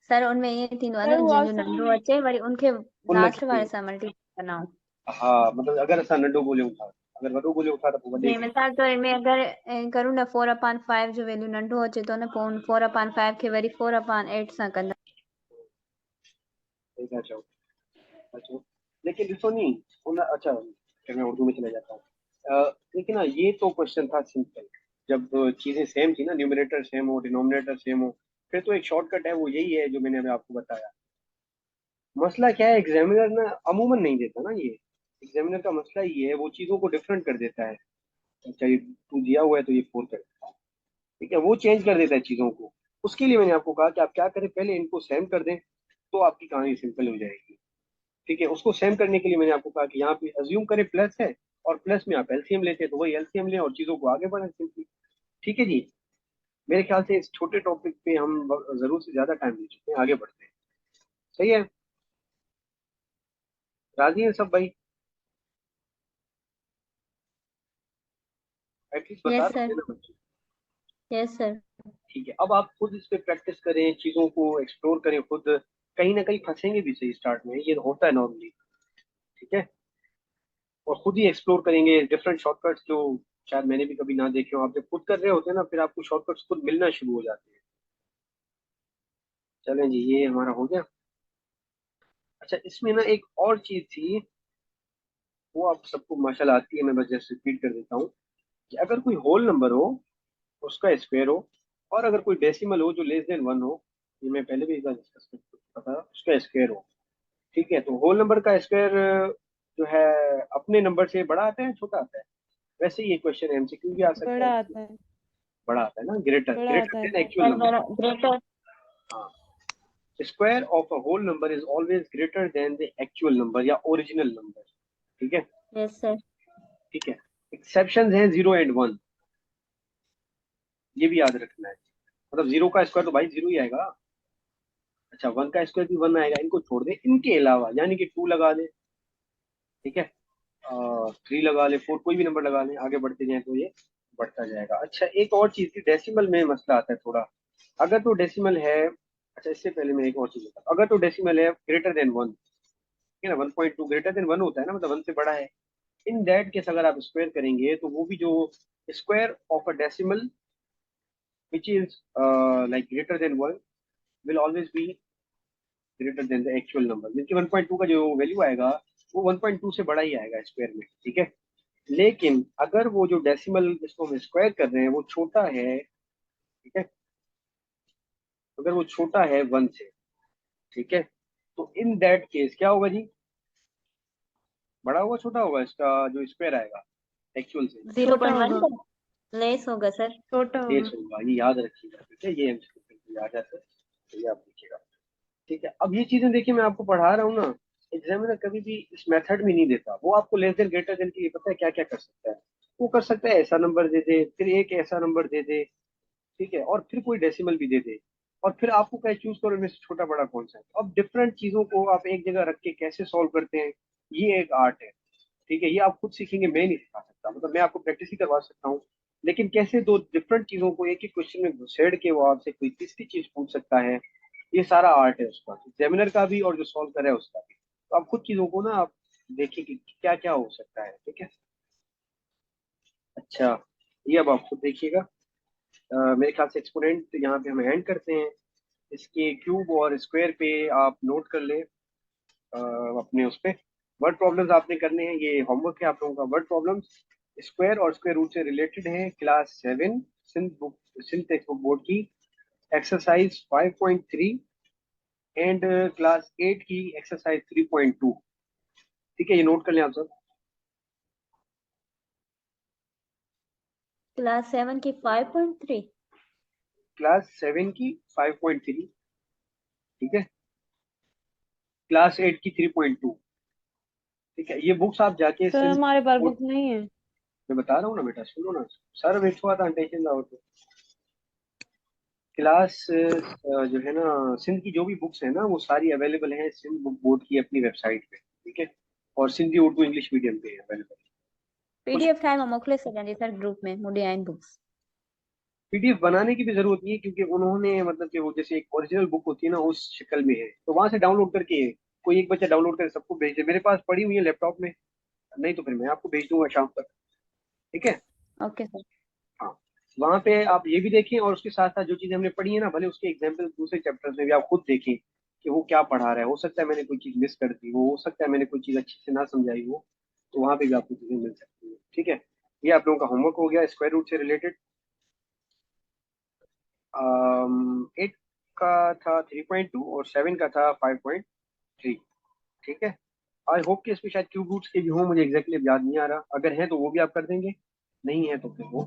सर उनमें ईअं थींदो आहे सर न, वो जंहिंजो आसान नंढो है। अचे वरी उनखे लास्ट उनखे वारे सां मल्टीप्लाई कंदा आहियूं। हा, मतिलबु अगरि असां नंढो ॻोल्हियूं था, अगरि वॾो ॻोल्हियूं था त पोइ वॾे जी खे। मिसाल तौर में अगर करूँ न 4/5 जो वैल्यू नंढो अचे तो न, पोइ 4/5 खे वरी 4/8 सां कंदा। सही था चओ, अच्छा लेकिन ॾिसो नी उन, अच्छा फिर मैं उर्दू में चला जाता हूँ। लेकिन ना ये तो क्वेश्चन था सिंपल, जब चीजें सेम थी ना, न्यूमरेटर सेम हो, डिनोमिनेटर सेम हो, फिर तो एक शॉर्टकट है, वो यही है जो मैंने अभी आपको बताया। मसला क्या है, एग्जामिनर ना अमूमन नहीं देता ना ये। एग्जामिनर का मसला ये है, वो चीजों को डिफरेंट कर देता है। अच्छा ये 2 दिया हुआ है तो ये 4 कर देता है, ठीक है, वो चेंज कर देता है चीजों को। उसके लिए मैंने आपको कहा कि आप क्या करें, पहले इनको सेम कर दें तो आपकी कहानी सिंपल हो जाएगी, ठीक है। उसको सेम करने के लिए मैंने आपको कहा कि यहाँ पे अज्यूम करें प्लस है, और प्लस में आप एलसीएम लेते हैं, तो वही एलसीएम लें और चीजों को आगे बढ़ें सिंपली, ठीक है जी। मेरे ख्याल से इस छोटे टॉपिक पे हम जरूर से ज्यादा टाइम ले चुके हैं, आगे बढ़ते हैं, सही है। राजी हैं सब भाई? एटलीस्ट बता यस दो सर, ना बच्चों। Yes sir. ठीक है, अब आप खुद इस पे प्रैक्टिस करें, चीजों को एक्सप्लोर करें खुद। कहीं ना कहीं फंसेंगे भी सही स्टार्ट में, ये होता है नॉर्मली, ठीक है। और खुद ही एक्सप्लोर करेंगे डिफरेंट शॉर्टकट्स जो शायद मैंने भी कभी ना देखे हो। आप जब खुद कर रहे होते हैं ना, फिर आपको शॉर्टकट्स खुद मिलना शुरू हो जाते हैं। चलें जी, ये हमारा हो गया। अच्छा इसमें ना एक और चीज थी, वो आप सबको माशाल्लाह आती है, मैं बस जस्ट रिपीट कर देता हूँ, कि अगर कोई होल नंबर हो, उसका स्क्वायर हो, और अगर कोई डेसिमल हो जो लेस देन 1 हो, ये मैं पहले भी एक बार डिस्कस कर चुका था, उसका स्क्वायर हो, ठीक है। तो होल नंबर का स्क्वायर जो है अपने नंबर से बड़ा आता है छोटा आता है? वैसे ही ये क्वेश्चन एमसीक्यू भी आ सकता बड़ा है। आता है। बड़ा आता है ना, ग्रेटर बड़ा ग्रेटर आता है than sir. Actual sir number. मेरा ग्रेटर। हाँ, square of a whole number is always greater than the actual number या ओरिजिनल नंबर, ठीक है, यस सर। ठीक है। एक्सेप्शन हैं 0 एंड 1, ये भी याद रखना है। मतलब 0 का स्क्वायर तो भाई 0 ही आएगा। अच्छा 1 का स्क्वायर भी 1 आएगा, इनको छोड़ दें, इनके अलावा यानी कि 2 लगा दें, ठीक है, 3 लगा ले, 4, कोई भी नंबर लगा लें, आगे बढ़ते जाएं तो ये बढ़ता जाएगा। अच्छा एक और चीज थी, डेसिमल में मसला आता है थोड़ा। अगर तो डेसिमल है, अच्छा इससे पहले मैं एक और चीज बताऊं, अगर तो डेसिमल है ग्रेटर देन 1, ठीक है ना, 1.2 ग्रेटर देन 1 होता है ना, मतलब 1 से बड़ा है। इन दैट केस अगर आप स्क्वायर करेंगे तो वो भी जो square of a decimal which is like greater than 1 will always be greater than the actual number, जबकि 1.2 का जो वैल्यू आएगा वो 1.2 से बड़ा ही आएगा स्क्वायर में, ठीक है। लेकिन अगर वो जो डेसिमल जिसको हम स्क्वायर कर रहे हैं वो छोटा है, ठीक है, अगर वो छोटा है 1 से, ठीक है, तो इन दैट केस क्या होगा जी, बड़ा होगा छोटा होगा इसका जो स्क्वायर आएगा एक्चुअल से? जीरो छोटा पॉइंट होगा। वन लेस होगा सर। छोटा लेस होगा। होगा, ये याद रखिएगा, ठीक है, ये एमसीक्यू याद आता है, तो ये आप देखिएगा। ठीक है, अब ये चीजें देखिए, मैं आपको पढ़ा रहा हूँ ना, एग्जामिनर कभी भी इस मेथड में नहीं देता, वो आपको लेस देन ग्रेटर देन के लिए पता है क्या क्या कर सकता है। वो कर सकता है ऐसा नंबर दे दे, फिर एक ऐसा नंबर दे दे, ठीक है, और फिर कोई डेसिमल भी दे दे, और फिर आपको क्या चूज करो इनमें से छोटा बड़ा कौन सा है। अब डिफरेंट चीजों को आप एक जगह रख के कैसे सॉल्व करते हैं, ये एक आर्ट है। ठीक है, ये आप खुद सीखेंगे, मैं नहीं सिखा सकता, मतलब मैं आपको प्रैक्टिस ही करवा सकता हूँ, लेकिन कैसे दो डिफरेंट चीजों को एक ही क्वेश्चन में घुसेड़ के वो आपसे कोई तीसरी चीज पूछ सकता है, ये सारा आर्ट है उसका, एग्जामिनर का भी और जो सॉल्व कर रहा है उसका भी। तो आप खुद चीजों को ना आप देखिए कि क्या क्या हो सकता है, ठीक है। अच्छा, ये अब आप खुद देखिएगा। मेरे ख्याल से एक्सपोनेंट यहाँ पे हम एंड करते हैं, इसके क्यूब और स्क्वायर पे आप नोट कर ले अपने उस पे। वर्ड प्रॉब्लम्स आपने करने हैं, ये होमवर्क है आप लोगों का। वर्ड प्रॉब्लम्स स्क्वायर और स्क्वायर रूट से रिलेटेड है, class 7 synth text book board की एक्सरसाइज 5.3 एंड क्लास 8 की एक्सरसाइज 3.2। ठीक है, ये नोट कर लें आप सब। क्लास 7 की 5.3। क्लास 7 की 5.3, ठीक है, क्लास 8 की 3.2। ठीक है, ये बुक्स आप जाके सर सिंथ हमारे पास बोर्ड, बुक नहीं है। मैं बता रहा हूँ ना बेटा, सुनो ना, सर बैठुआ था टेंशन ना हो तो। क्लास जो है ना, सिंध की जो भी बुक्स है ना वो सारी अवेलेबल है सिंध बुक बोर्ड की अपनी वेबसाइट पे, ठीक है, और सिंधी उर्दू इंग्लिश मीडियम पे है अवेलेबल। कुछ पीडीएफ ठाहे मोकले सघंदी सर ग्रुप में मुझे आइन बुक्स। पीडीएफ बनाने की भी जरूरत नहीं है, क्योंकि उन्होंने मतलब कि वो जैसे एक ओरिजिनल बुक होती है ना उस शक्ल में है, तो वहां से डाउनलोड करके कोई एक बच्चा डाउनलोड करके सबको भेज दे। मेरे पास पड़ी हुई है लैपटॉप में, नहीं तो फिर मैं आपको भेज दूंगा शाम तक, ठीक है। Okay sir. हाँ, वहां पे आप ये भी देखें, और उसके साथ साथ जो चीजें हमने पढ़ी है ना, भले उसके एग्जाम्पल दूसरे चैप्टर्स में भी आप खुद देखें कि वो क्या पढ़ा रहा है। हो सकता है मैंने कोई चीज मिस कर दी, वो हो सकता है मैंने कोई चीज अच्छे से ना समझाई हो, तो वहां पे भी आपको चीजें मिल सकती है, ठीक है। ये आप लोगों का होमवर्क हो गया स्क्वायर रूट से रिलेटेड। 8 का था 3.2 और 7 का था 5.3, ठीक है। आई होप कि इसमें शायद क्यूब रूट्स के भी हों, मुझे एग्जैक्टली अब याद नहीं आ रहा, अगर है तो वो भी आप कर देंगे, नहीं है तो फिर वो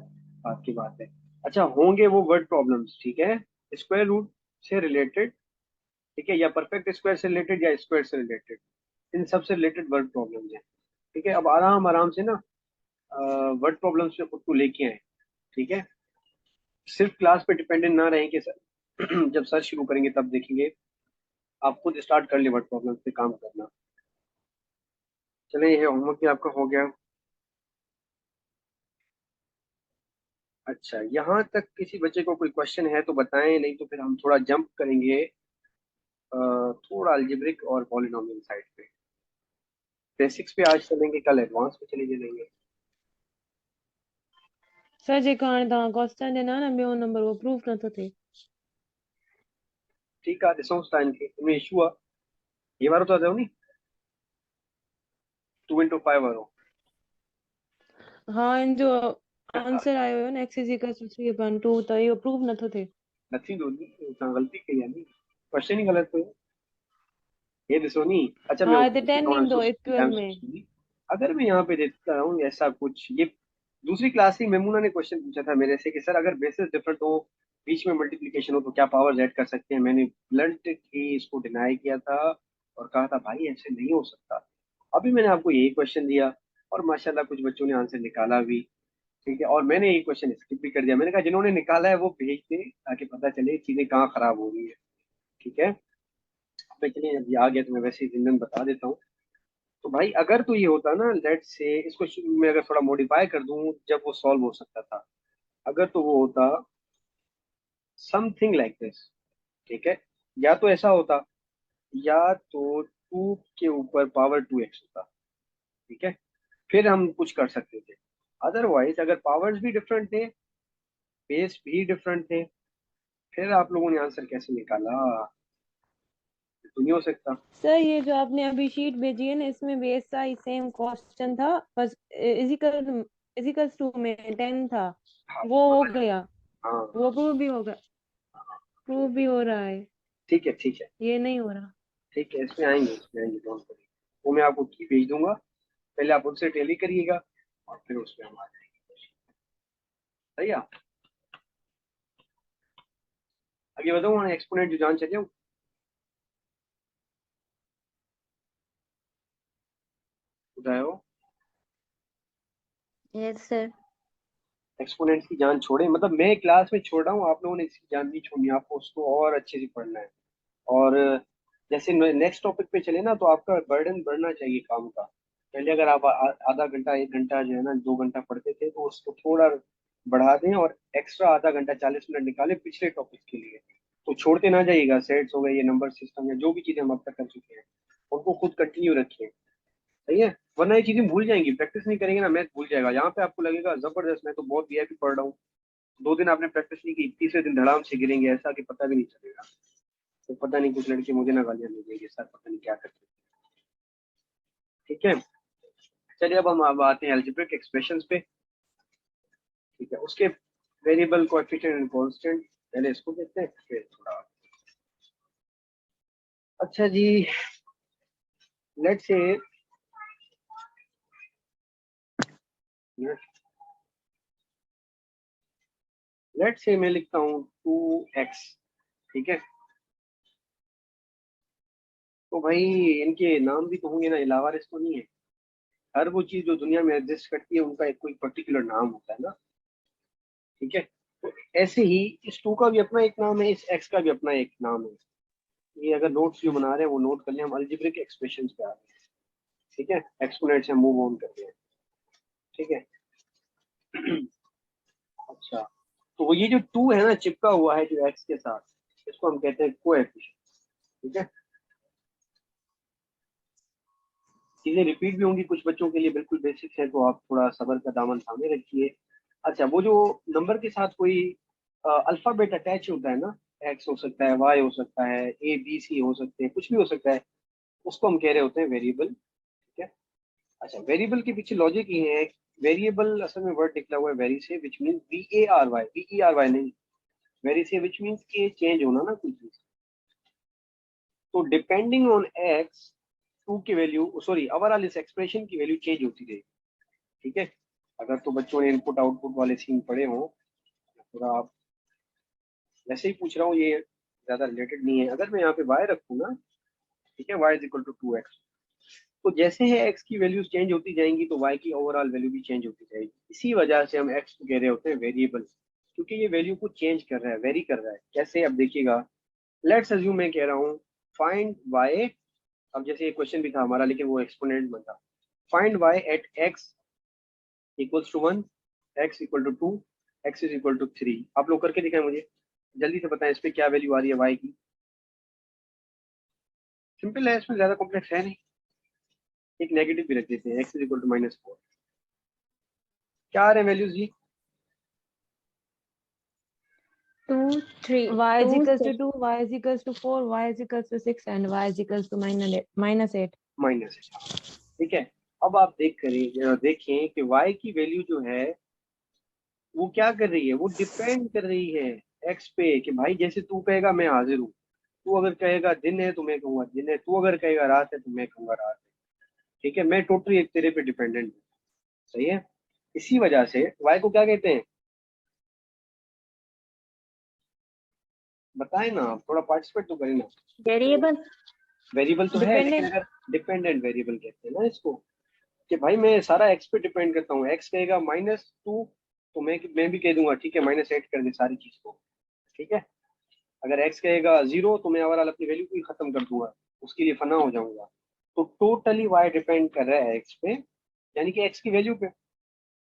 आपकी बात है। अच्छा, होंगे वो वर्ड प्रॉब्लम्स, ठीक है, स्क्वायर रूट से रिलेटेड, ठीक है, या परफेक्ट स्क्वायर से रिलेटेड या स्क्वायर से रिलेटेड, इन सब से रिलेटेड वर्ड प्रॉब्लम्स हैं। ठीक है, अब आराम आराम से ना वर्ड प्रॉब्लम्स पे खुद को लेके आए, ठीक है। सिर्फ क्लास पे डिपेंडेंट ना रहें कि सर जब सर शुरू करेंगे तब देखेंगे, आप खुद स्टार्ट कर ले वर्ड प्रॉब्लम्स पे काम करना। चलिए, ये होमवर्क भी आपका हो गया। अच्छा, यहाँ तक किसी बच्चे को कोई क्वेश्चन है तो बताएं, नहीं तो फिर हम थोड़ा जंप करेंगे थोड़ा अलजेब्रिक और पॉलिनोमियल साइड पे। बेसिक्स पे आज चलेंगे, कल एडवांस पे चले जाएंगे। सर जेको हाणे तव्हां क्वेश्चन ॾिना न ॿियो नंबर वो प्रूफ नथो थिए। ठीकु आहे, ॾिसूं था इनखे, इनमें इशू आहे, ये वारो था चओ नी 2 into 5 वारो। हाँ इन जो आंसर आयो हुयो न x इज इक्वल टू 3/2 त इहो प्रूफ नथो थिए। न थींदो नी, तव्हां ग़लती कई आहे नी, क्वेश्चन ही ग़लति हुयो। ये ॾिसो नी, अच्छा मैं हाँ हिते 10 ईंदो SQL में। अगर मैं यहाँ पे देता हूँ ऐसा कुछ, ये दूसरी क्लास की मेमूना ने क्वेश्चन पूछा था मेरे से कि सर अगर बेसिस डिफरेंट हो, बीच में मल्टीप्लिकेशन हो, तो क्या पावर्स ऐड कर सकते हैं। मैंने ब्लंट ही इसको डिनाई किया था और कहा था भाई ऐसे नहीं हो सकता। अभी मैंने आपको यही क्वेश्चन दिया और माशाल्लाह कुछ बच्चों ने आंसर निकाला भी, ठीक है, और मैंने ये क्वेश्चन स्किप भी कर दिया। मैंने कहा जिन्होंने निकाला है वो भेज दे ताकि पता चले चीजें कहाँ खराब हो रही है, ठीक है। अब चलिए, अब ये आ गया तो मैं वैसे ही जिंदन बता देता हूँ। तो भाई अगर तो ये होता ना, लेट से इसको शुरू में अगर थोड़ा मॉडिफाई कर दूं, जब वो सॉल्व हो सकता था, अगर तो वो होता समथिंग लाइक दिस, ठीक है, या तो ऐसा होता, या तो 2 के ऊपर पावर 2x होता, ठीक है, फिर हम कुछ कर सकते थे। अदरवाइज अगर पावर्स भी डिफरेंट थे, बेस भी डिफरेंट थे, फिर आप लोगों ने आंसर कैसे निकाला, तो नहीं हो सकता। सर ये जो आपने अभी शीट भेजी है ना इसमें भी ऐसा ही सेम क्वेश्चन था, बस इजिकल्स टू में 10 था। हाँ वो हो गया, हाँ, वो प्रूफ भी होगा, प्रूफ भी हो रहा है, ठीक है ठीक है ये नहीं हो रहा। ठीक है, इसमें आएंगे डोंट वरी। वो मैं आपको की भेज दूंगा, पहले आप उनसे टेली करिएगा और फिर उसमें हम आ जाएंगे। सही है। आगे बताऊँ एक्सपोनेंट जो जान चाहिए बताओ। Yes sir. एक्सपोनेंट्स की जान छोड़े मतलब मैं क्लास में छोड़ रहा हूँ, आप लोगों ने इसकी जान नहीं छोड़नी, आपको उसको और अच्छे से पढ़ना है। और जैसे नेक्स्ट टॉपिक पे चले ना तो आपका बर्डन बढ़ना चाहिए काम का। पहले अगर आप आधा घंटा 1 घंटा जो है ना 2 घंटा पढ़ते थे तो उसको थोड़ा बढ़ा दें और एक्स्ट्रा आधा घंटा 40 मिनट निकालें पिछले टॉपिक के लिए। तो छोड़ते ना जाइएगा, सेट्स हो गए, ये नंबर सिस्टम या जो भी चीजें हम अब तक कर चुके हैं उनको खुद कंटिन्यू रखिए। सही है, वरना ये चीजें भूल जाएंगी, प्रैक्टिस नहीं करेंगे ना मैथ भूल जाएगा। यहाँ पे आपको लगेगा जबरदस्त मैं तो बहुत वीआईपी पढ़ रहा हूँ, 2 दिन आपने प्रैक्टिस नहीं की, तीसरे दिन धड़ाम से गिरेंगे ऐसा कि पता भी नहीं चलेगा। तो पता नहीं कुछ लड़के मुझे ना गालियां दे देंगे सर पता नहीं क्या करते। ठीक है, चलिए अब आते हैं अलजेब्रिक एक्सप्रेशंस पे। ठीक है, उसके वेरिएबल कोएफिशिएंट एंड कांस्टेंट पहले इसको देखते हैं फिर थोड़ा। अच्छा जी, लेट्स से मैं लिखता हूँ 2x। ठीक है, तो भाई इनके नाम भी तो होंगे ना, लावारिस तो नहीं है। हर वो चीज जो दुनिया में एग्जिस्ट करती है उनका एक कोई पर्टिकुलर नाम होता है ना। ठीक है, तो ऐसे ही इस 2 का भी अपना एक नाम है, इस x का भी अपना एक नाम है। ये अगर नोट्स जो बना रहे हैं वो नोट कर लें, हम अलजेब्रिक एक्सप्रेशंस पे आ रहे हैं। ठीक है, एक्सपोनेंट से मूव ऑन करते हैं। ठीक है। अच्छा, तो वो ये जो 2 है ना चिपका हुआ है जो x के साथ, इसको हम कहते हैं कोएफिशिएंट। ठीक है, चीजें रिपीट भी होंगी कुछ बच्चों के लिए, बिल्कुल बेसिक्स है, तो आप थोड़ा सब्र का दामन थामे रखिए। अच्छा, वो जो नंबर के साथ कोई अल्फाबेट अटैच होता है ना, एक्स हो सकता है, वाई हो सकता है, ए बी सी हो सकते हैं, कुछ भी हो सकता है, उसको हम कह रहे होते हैं वेरिएबल। ठीक है। अच्छा, वेरिएबल के पीछे लॉजिक ये है, वेरिएबल असल में वर्ड निकला हुआ है वेरी से, विच मीन VARY नहीं, वेरी से विच मीन्स के चेंज होना ना कुछ चीज। तो डिपेंडिंग ऑन एक्स 2 की वैल्यू, सॉरी ओवरऑल इस एक्सप्रेशन की वैल्यू चेंज होती रहेगी। ठीक है, अगर तो बच्चों ने इनपुट आउटपुट वाले सीन पढ़े हों, थोड़ा आप वैसे ही पूछ रहा हूँ, ये ज्यादा रिलेटेड नहीं है। अगर मैं यहाँ पे y रखूँ ना, ठीक है, y is equal to 2x, तो जैसे ही x की वैल्यूज चेंज होती जाएंगी तो y की ओवरऑल वैल्यू भी चेंज होती जाएगी। इसी वजह से हम x को कह रहे होते हैं वेरिएबल, क्योंकि ये वैल्यू को चेंज कर रहा है, वेरी कर रहा है। कैसे, अब देखिएगा, लेट्स अज्यूम मैं कह रहा हूँ फाइंड y। अब जैसे ये क्वेश्चन भी था हमारा लेकिन वो एक्सपोनेंट में था, find y at x equals to 1, x equal to 2, x is equal to 3। आप लोग करके दिखाएं मुझे, जल्दी से बताएं इस पे क्या वैल्यू आ रही है y की। सिंपल है, इसमें ज्यादा कॉम्प्लेक्स है नहीं। एक नेगेटिव भी रख देते हैं, x इज इक्वल टू -4। क्या आ रहे हैं values ji? 2 3 y is 2 equals to 6 2, y is equals to 4, y is equals to 6 and y is equals to -8। Minus. ठीक है, अब आप देखें कि y की वैल्यू जो है वो क्या कर रही है, वो डिपेंड कर रही है x पे। कि भाई जैसे तू कहेगा मैं हाजिर हूँ, तू अगर कहेगा दिन है तो मैं कहूंगा दिन है, तू अगर कहेगा रात है तो मैं कहूंगा रात है। ठीक है, मैं टोटली एक तेरे पे डिपेंडेंट हूँ। सही है, इसी वजह से y को क्या कहते हैं, बताए ना आप, थोड़ा पार्टिसिपेट तो करें ना। वेरिएबल। वेरिएबल तो है लेकिन डिपेंडेंट। अगर डिपेंडेंट वेरिएबल कहते हैं ना इसको, कि भाई मैं सारा एक्स पे डिपेंड करता हूँ। एक्स कहेगा -2 तो मैं भी कह दूंगा ठीक है -8 कर दे सारी चीज को। ठीक है, अगर एक्स कहेगा 0 तो मैं ओवरऑल अपनी वैल्यू को ही खत्म कर दूंगा, उसके लिए फना हो जाऊंगा। तो टोटली वाई डिपेंड कर रहा है एक्स पे, यानी कि एक्स की वैल्यू पे।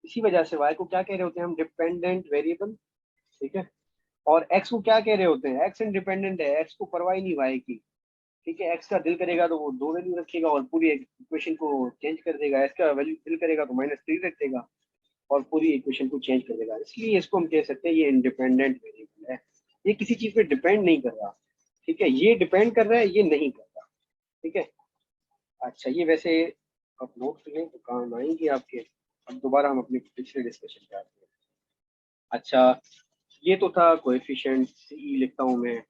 इसी वजह से वाई को क्या कह रहे होते हैं हम, डिपेंडेंट वेरिएबल। ठीक है, और एक्स को क्या कह रहे होते हैं, एक्स इंडिपेंडेंट है, एक्स को परवाह ही नहीं वाई की। ठीक है, एक्स का दिल करेगा तो वो 2 वैल्यू रखेगा और पूरी इक्वेशन को चेंज कर देगा, एक्स का वैल्यू दिल करेगा तो -3 रख देगा और पूरी इक्वेशन को चेंज कर देगा। इसलिए इसको हम कह सकते हैं ये इंडिपेंडेंट वेरिएबल है, ये किसी चीज पे डिपेंड नहीं कर रहा। ठीक है, ये डिपेंड कर रहा है, ये नहीं कर रहा। ठीक है। अच्छा, ये वैसे आप नोट कर लें तो काम आएंगे आपके। अब दोबारा हम अपने पिछले डिस्कशन पे आते हैं। अच्छा, ये तो था कोएफिशिएंट, ई लिखता हूँ मैं,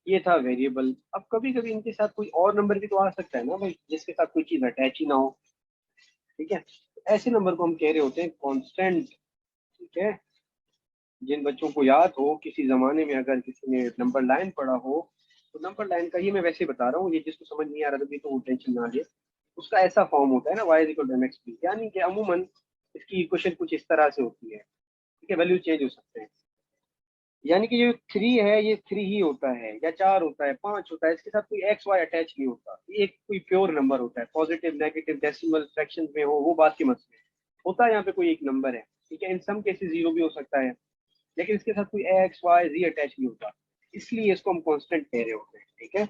ये था वेरिएबल। अब कभी कभी इनके साथ कोई और नंबर भी तो आ सकता है ना भाई, जिसके साथ कोई चीज अटैच ही ना हो। ठीक है, ऐसे नंबर को हम कह रहे होते हैं कांस्टेंट। ठीक है, जिन बच्चों को याद हो किसी जमाने में अगर किसी ने नंबर लाइन पढ़ा हो, तो नंबर लाइन का, ये मैं वैसे बता रहा हूँ, ये जिसको समझ नहीं आ रहा अभी तो वो टेंशन ना ले। उसका ऐसा फॉर्म होता है ना, y equal to mx p, यानी कि अमूमन इसकी इक्वेशन कुछ इस तरह से होती है, ठीक है, वैल्यू चेंज हो सकते हैं। यानी कि जो 3 है ये 3 ही होता है, या 4 होता है, 5 होता है, इसके साथ कोई एक्स वाई अटैच नहीं होता। ये एक कोई प्योर नंबर होता है, पॉजिटिव नेगेटिव डेसिमल फ्रैक्शन में हो वो बात के मसले, होता है यहाँ पे कोई एक नंबर है, ठीक है। इन सम केसेस जीरो भी हो सकता है, लेकिन इसके साथ कोई एक्स वाई जी अटैच नहीं होता, इसलिए इसको हम कांस्टेंट कह रहे होते हैं, ठीक है।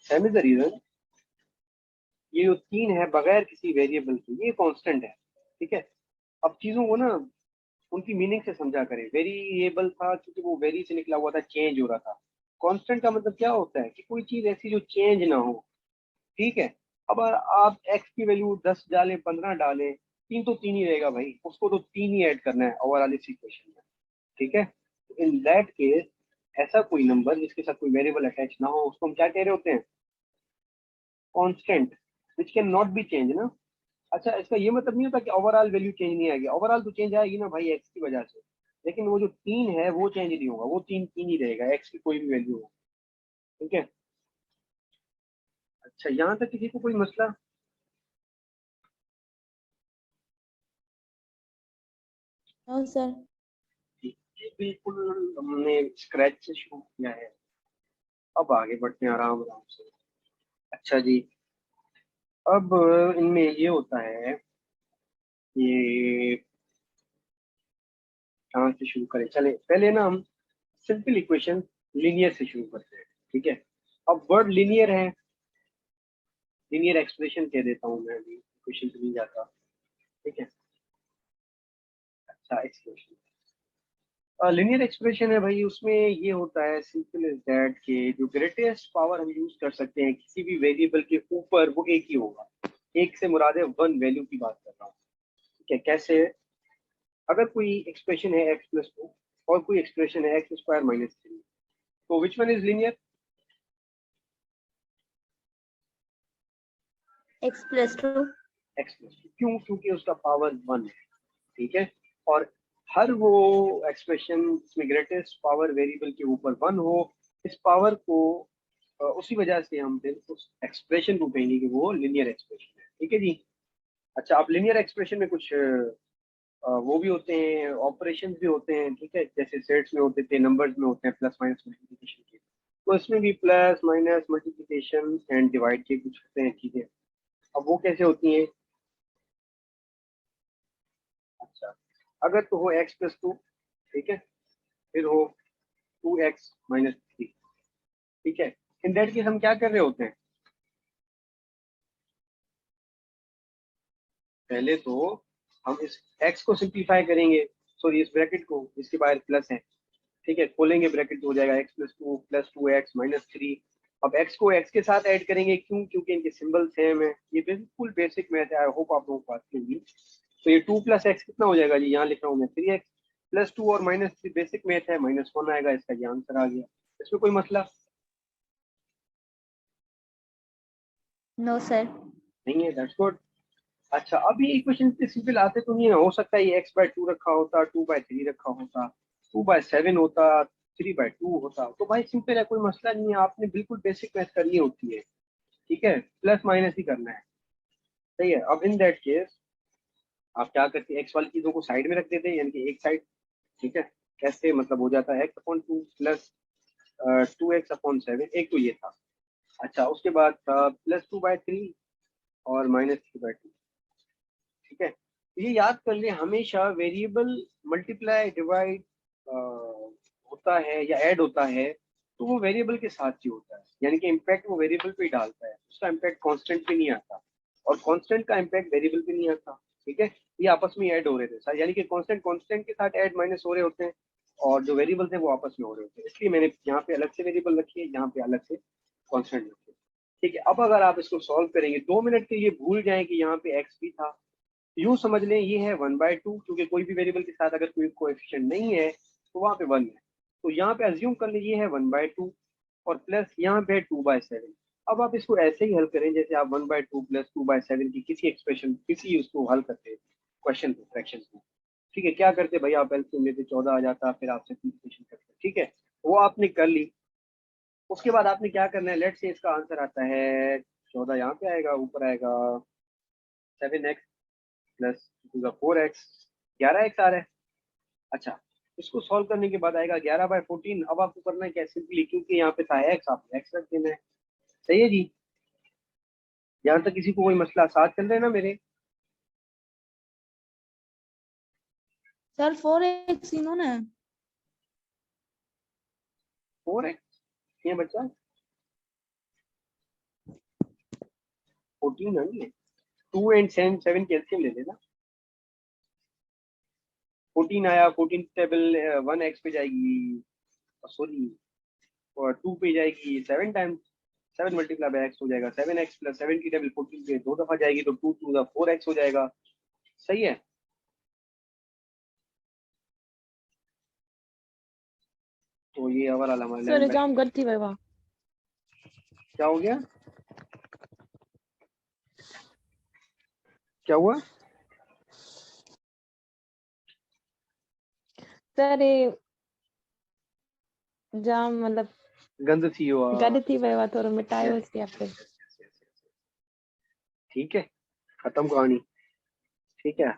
सेम इज द रीजन, ये जो 3 है बगैर किसी वेरिएबल के ये कांस्टेंट है, ठीक है। अब चीजों को ना उनकी मीनिंग से समझा करें। वेरिएबल था क्योंकि वो वेरी से निकला हुआ था, चेंज हो रहा था। कांस्टेंट का मतलब क्या होता है कि कोई चीज ऐसी जो चेंज ना हो, ठीक है। अब आप एक्स की वैल्यू 10 डालें, 15 डालें, 3 तो 3 ही रहेगा भाई, उसको तो 3 ही ऐड करना है ओवरऑल इस इक्वेशन में, ठीक है। इन दैट केस ऐसा कोई नंबर जिसके साथ कोई वेरिएबल अटैच ना हो उसको हम क्या कह रहे होते हैं, constant, which can not be change ना। अच्छा, इसका ये मतलब नहीं होता कि ओवरऑल वैल्यू चेंज नहीं आएगी, ओवरऑल तो चेंज आएगी ना भाई एक्स की वजह से, लेकिन वो जो 3 है वो चेंज नहीं होगा, वो 3 3 ही रहेगा, एक्स की कोई भी वैल्यू हो, ठीक है। अच्छा, यहाँ तक किसी को कोई मसला? No sir. ठीक है, बिल्कुल हमने स्क्रैच से शुरू किया है, अब आगे बढ़ते हैं आराम आराम से। अच्छा जी, अब इनमें ये होता है, ये कहाँ से शुरू करें, चले पहले ना हम सिंपल इक्वेशन लीनियर से शुरू करते हैं, ठीक है। अब वर्ड लीनियर है, लीनियर एक्सप्रेशन कह देता हूँ मैं, अभी इक्वेशन से नहीं जाता, ठीक है। अच्छा, एक्सप्रेशन, लीनियर एक्सप्रेशन है भाई, उसमें ये होता है सिंपल इज दैट के जो ग्रेटेस्ट पावर हम यूज कर सकते हैं किसी भी वेरिएबल के ऊपर वो एक ही होगा। एक से मुराद है वन वैल्यू की बात कर रहा हूँ, ठीक है। कैसे? अगर कोई एक्सप्रेशन है x+2 और कोई एक्सप्रेशन है x² - 3, तो विच one is linear? x+2। x+2, क्यों? क्योंकि उसका पावर 1 है, ठीक है। और हर वो एक्सप्रेशन जिसमें ग्रेटेस्ट पावर वेरिएबल के ऊपर 1 हो, इस पावर को उसी वजह से हम फिर उस एक्सप्रेशन को कहेंगे कि वो लिनियर एक्सप्रेशन है, ठीक है जी। अच्छा, अब लिनियर एक्सप्रेशन में कुछ वो भी होते हैं, ऑपरेशंस भी होते हैं, ठीक है, जैसे सेट्स में होते थे, नंबर्स में होते हैं, प्लस माइनस मल्टीप्लिकेशन के, तो इसमें भी plus minus multiplication and divide के कुछ होते हैं चीजें। अब वो कैसे होती हैं? अच्छा, अगर तो हो x+2, ठीक है, फिर हो 2x - 3, ठीक है। इन दैट केस हम क्या कर रहे होते हैं, पहले तो हम इस x को सिंप्लीफाई करेंगे, सॉरी इस ब्रैकेट को जिसके बाहर प्लस है, ठीक है, खोलेंगे ब्रैकेट तो हो जाएगा x+2 + 2x - 3। अब x को x के साथ ऐड करेंगे, क्यों? क्योंकि इनके सिंबल सेम है। ये बिल्कुल बेसिक मैथ है, आई होप आप लोगों को आती होगी। तो ये 2 + x कितना हो जाएगा जी, यहाँ लिख रहा हूँ मैं 3x + 2 और -3 बेसिक मैथ है, -1 आएगा, इसका ये आंसर आ गया। इसमें कोई मसला नो सर। नहीं है, दैट्स गुड। अच्छा, अब ये इक्वेशन इतने सिंपल आते तो नहीं है, हो सकता है ये x/2 रखा होता, 2/3 रखा होता, 2/7 होता, 3/2 होता, तो भाई सिंपल है, कोई मसला नहीं है, आपने बिल्कुल बेसिक मैथ करनी होती है, ठीक है, प्लस माइनस ही करना है, सही है। अब इन दैट केस आप क्या करते हैं, एक्स वाली चीजों को साइड में रख देते हैं, यानी कि एक साइड, ठीक है। कैसे? मतलब हो जाता है x/2 + 2x/7, एक तो ये था। अच्छा, उसके बाद था +2/3 और -3/2, ठीक है। तो ये याद कर लें, हमेशा वेरिएबल मल्टीप्लाई डिवाइड होता है या ऐड होता है तो वो वेरिएबल के साथ ही होता है, यानी कि इम्पैक्ट वो वेरिएबल पे ही डालता है, उसका इम्पैक्ट कांस्टेंट पे नहीं आता, और कांस्टेंट का इम्पैक्ट वेरिएबल पे नहीं आता, ठीक है। ये आपस में ऐड हो रहे थे, यानी कि कांस्टेंट कांस्टेंट के साथ ऐड माइनस हो रहे होते हैं, और जो वेरिएबल थे वो आपस में हो रहे होते हैं, इसलिए मैंने यहाँ पे अलग से वेरिएबल रखी है, यहाँ पे अलग से कांस्टेंट रखी है, ठीक है। अब अगर आप इसको सॉल्व करेंगे, 2 मिनट के लिए भूल जाएं कि यहाँ पे एक्स भी था, यूं समझ लें ये है 1/2, क्योंकि कोई भी वेरिएबल के साथ अगर कोई कोएफिशिएंट नहीं है तो वहां पे 1 है, तो यहाँ पे अज्यूम कर लीजिए है 1/2 और प्लस यहाँ पे 2/7। अब आप इसको ऐसे ही हल करें जैसे आप 1/2 + 2/7 की किसी एक्सप्रेशन, किसी उसको हल करते हैं क्वेश्चन को, फ्रैक्शन को, ठीक है, क्या करते भाई, आप एलसीएम लेते 14 आ जाता, फिर आप सिंप्लीफिकेशन करते। ठीक है, वो आपने कर ली। उसके बाद आपने क्या करना है, लेट से इसका आंसर आता है 14 यहाँ पे आएगा, ऊपर आएगा 7x प्लस 4x, 11x आ रहा है। अच्छा, इसको सॉल्व करने के बाद आएगा 11/14। अब आपको करना है क्या, सिंपली क्योंकि यहाँ पे था x, आपको x रख देना है। सही है जी, यहाँ तक किसी को कोई मसला साथ चल रहे हैं ना मेरे? सर 4x इन्होंने 4x ये बच्चा 14 नहीं है, 2 एंड 7 कैल्शियम ले लेना। 14 आया, 14 टेबल 1x पे जाएगी, सॉरी और 2 पे जाएगी 7 टाइम्स, 7 मल्टीप्लाई बाय x हो जाएगा 7x प्लस 7 की टेबल 14 पे 2 दफा जाएगी तो 2 टू द 4x हो जाएगा। सही है, तो ये ओवरऑल हमारा सर एग्जाम गलती भाई वाह। क्या हो गया, क्या हुआ? सर ये जाम मतलब गंद थी हुआ। गलती भाई वाह, थोड़ा मिटायो इसके आपसे। ठीक है, खत्म कहानी। ठीक है,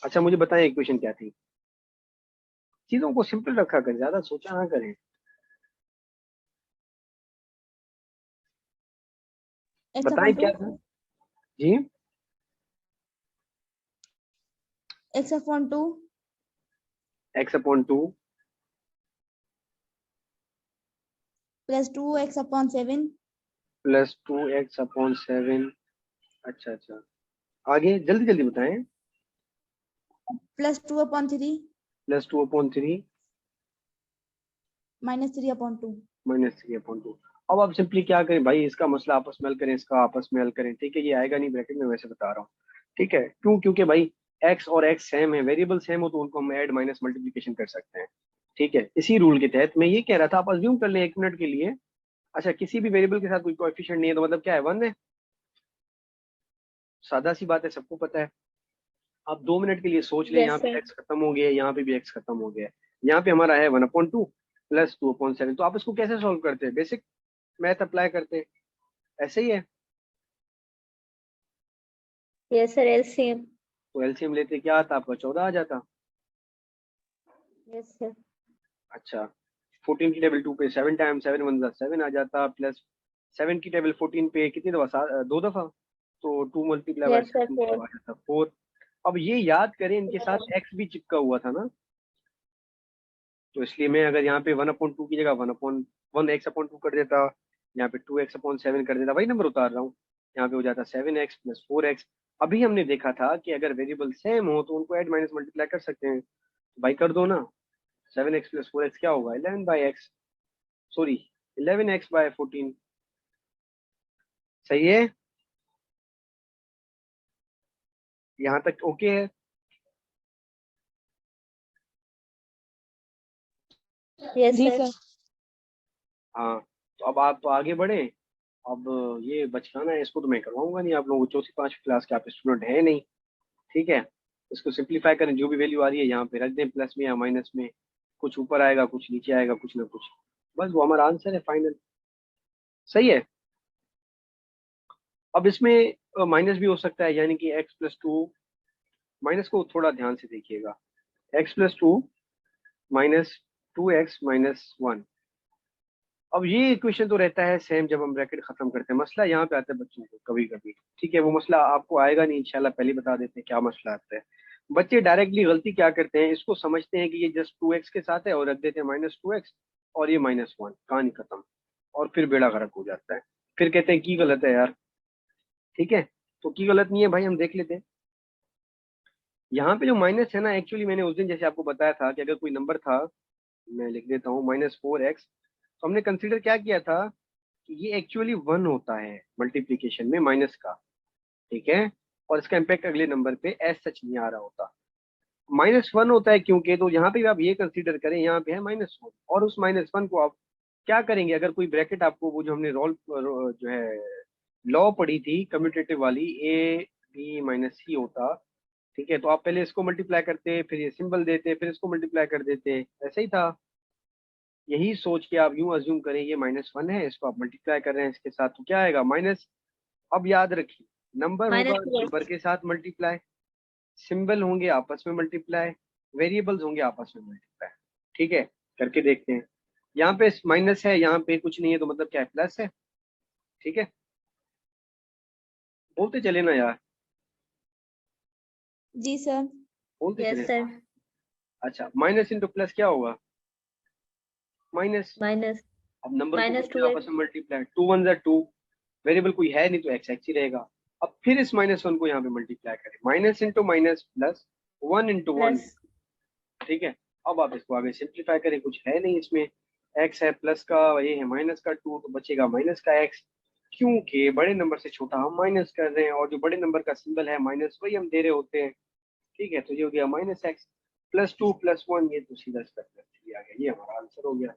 अच्छा मुझे बताएं इक्वेशन क्या थी। चीजों को सिंपल रखा करें, ज्यादा सोचा ना करें। x बताएं upon क्या 2 था जी? x upon 2 x/2 plus 2x upon 7 plus 2x/7। अच्छा अच्छा, आगे जल्दी जल्दी बताएं। plus 2 upon 3 plus 2/3 minus 3 upon 2 minus 3/2। अब आप सिंपली क्या करें भाई, इसका मसला आपस में हल करें, इसका आपस में हल करें। ठीक है, ये आएगा नहीं ब्रैकेट में, वैसे बता रहा हूँ। ठीक है, क्यों? क्योंकि भाई x और x सेम है, वेरिएबल सेम हो तो उनको हम ऐड माइनस मल्टीप्लिकेशन कर सकते हैं। ठीक है, इसी रूल के तहत मैं ये कह रहा था, आप अज्यूम कर लें 1 मिनट के लिए। अच्छा, किसी भी वेरिएबल के साथ कोई कोएफिशिएंट नहीं है तो मतलब क्या है, 1 है। सादा सी बात है, सबको पता है। आप 2 मिनट के लिए सोच लें, यस यहाँ पे सर। x खत्म हो गया, यहाँ पे भी x खत्म हो गया। यहाँ पे हमारा है 1/2 प्लस 2/7। तो आप इसको कैसे सॉल्व करते हैं, बेसिक मैथ अप्लाई करते हैं, ऐसे ही है। Yes sir, LCM. तो एलसीएम लेते क्या आता आपका, 14 आ जाता। Yes sir. अच्छा, 14 की टेबल 2 पे 7 टाइम 7 1 7 आ जाता, प्लस 7 की टेबल 14 पे कितनी दफा, 2 दफा, तो 2 मल्टीप्लाई बाय यस सर, 7 4। आ जाता 4। अब ये याद करें, इनके साथ x भी चिपका हुआ था ना, तो इसलिए मैं अगर यहाँ पे 1/2 की जगह 1x/2 कर देता, यहाँ पे 2x/7 कर देता, वही नंबर उतार रहा हूँ। यहाँ पे हो जाता 7x प्लस 4x। अभी हमने देखा था कि अगर वेरिएबल सेम हो तो उनको ऐड माइनस मल्टीप्लाई कर सकते हैं, तो भाई कर दो ना। 7x प्लस 4x क्या होगा, 11/x, सॉरी 11x/14। सही है, यहाँ तक ओके है? यस जी सर। सर। हाँ, तो अब आप आगे बढ़े। अब ये बचकाना है, इसको तो मैं करवाऊंगा नहीं, आप लोगों को चौथी पांचवी क्लास के, आप स्टूडेंट है नहीं। ठीक है, इसको सिंप्लीफाई करें, जो भी वैल्यू आ रही है यहाँ पे रख दें, प्लस में या माइनस में। कुछ ऊपर आएगा, कुछ नीचे आएगा, कुछ ना कुछ, बस वो हमारा आंसर है फाइनल। सही है, अब इसमें माइनस भी हो सकता है, यानी कि x+2, माइनस को थोड़ा ध्यान से देखिएगा, x+2 माइनस 2x-1। अब ये इक्वेशन तो रहता है सेम जब हम ब्रैकेट खत्म करते हैं, मसला यहाँ पे आता है बच्चों को कभी कभी। ठीक है, वो मसला आपको आएगा नहीं इंशाल्लाह, पहले बता देते हैं क्या मसला आता है। बच्चे डायरेक्टली गलती क्या करते हैं, इसको समझते हैं कि ये जस्ट 2x के साथ है और रख देते हैं -2x, और ये -1, कहानी खत्म, और फिर बेड़ा गर्क हो जाता है। फिर कहते हैं की गलत है यार। ठीक है, तो की गलत नहीं है भाई, हम देख लेते हैं। यहाँ पे जो माइनस है ना, एक्चुअली मैंने उस दिन जैसे आपको बताया था कि अगर कोई नंबर था, मैं लिख देता हूँ -4x, तो हमने कंसिडर क्या किया था कि ये एक्चुअली 1 होता है मल्टीप्लीकेशन में माइनस का। ठीक है, और इसका इम्पैक्ट अगले नंबर पे एज सच नहीं आ रहा होता, -1 होता है क्योंकि, तो यहाँ पे भी आप ये कंसीडर करें, यहाँ पे है -1, और उस -1 को आप क्या करेंगे, अगर कोई ब्रैकेट आपको, वो जो हमने जो है लॉ पढ़ी थी कम्यूटेटिव वाली, a b - c होता। ठीक है, तो आप पहले इसको मल्टीप्लाई करते, फिर ये सिंबल देते, फिर इसको मल्टीप्लाई कर देते, ऐसे ही था। यही सोच के आप यूं अज्यूम करें ये -1 है, इसको आप मल्टीप्लाई कर रहे हैं इसके साथ, तो क्या आएगा माइनस। अब याद रखिए, नंबर होगा नंबर के साथ मल्टीप्लाई, सिंबल होंगे आपस में मल्टीप्लाई, वेरिएबल्स होंगे आपस में मल्टीप्लाई। ठीक है, करके देखते हैं। यहाँ पे माइनस है, यहाँ पे कुछ नहीं है, तो मतलब क्या है, प्लस है। ठीक है, बोलते चले ना यार, जी सर। बोलते यस चले। सर। अच्छा, माइनस इंटू प्लस क्या होगा, माइनस। माइनस अब नंबर को माइनस करते हैं आपस में मल्टीप्लाई, 2 1 ज़ा 2, वेरिएबल कोई है नहीं तो एक्स एक्स ही रहेगा। अब फिर इस -1 को यहाँ पे मल्टीप्लाई करें, minus into minus plus, 1 into 1। Plus ठीक है, अब आप इसको आगे सिंप्लीफाई करें, कुछ है नहीं इसमें, एक्स है प्लस का, ये है माइनस का 2, तो बचेगा माइनस का एक्स, क्योंकि बड़े नंबर से छोटा हम माइनस कर रहे हैं और जो बड़े नंबर का सिंबल है माइनस वही हम दे रहे होते हैं। ठीक है, तो ये हो गया माइनस एक्स प्लस 2 प्लस 1, ये तो सीधा इसका प्लस 3 आ गया, ये हमारा आंसर हो गया।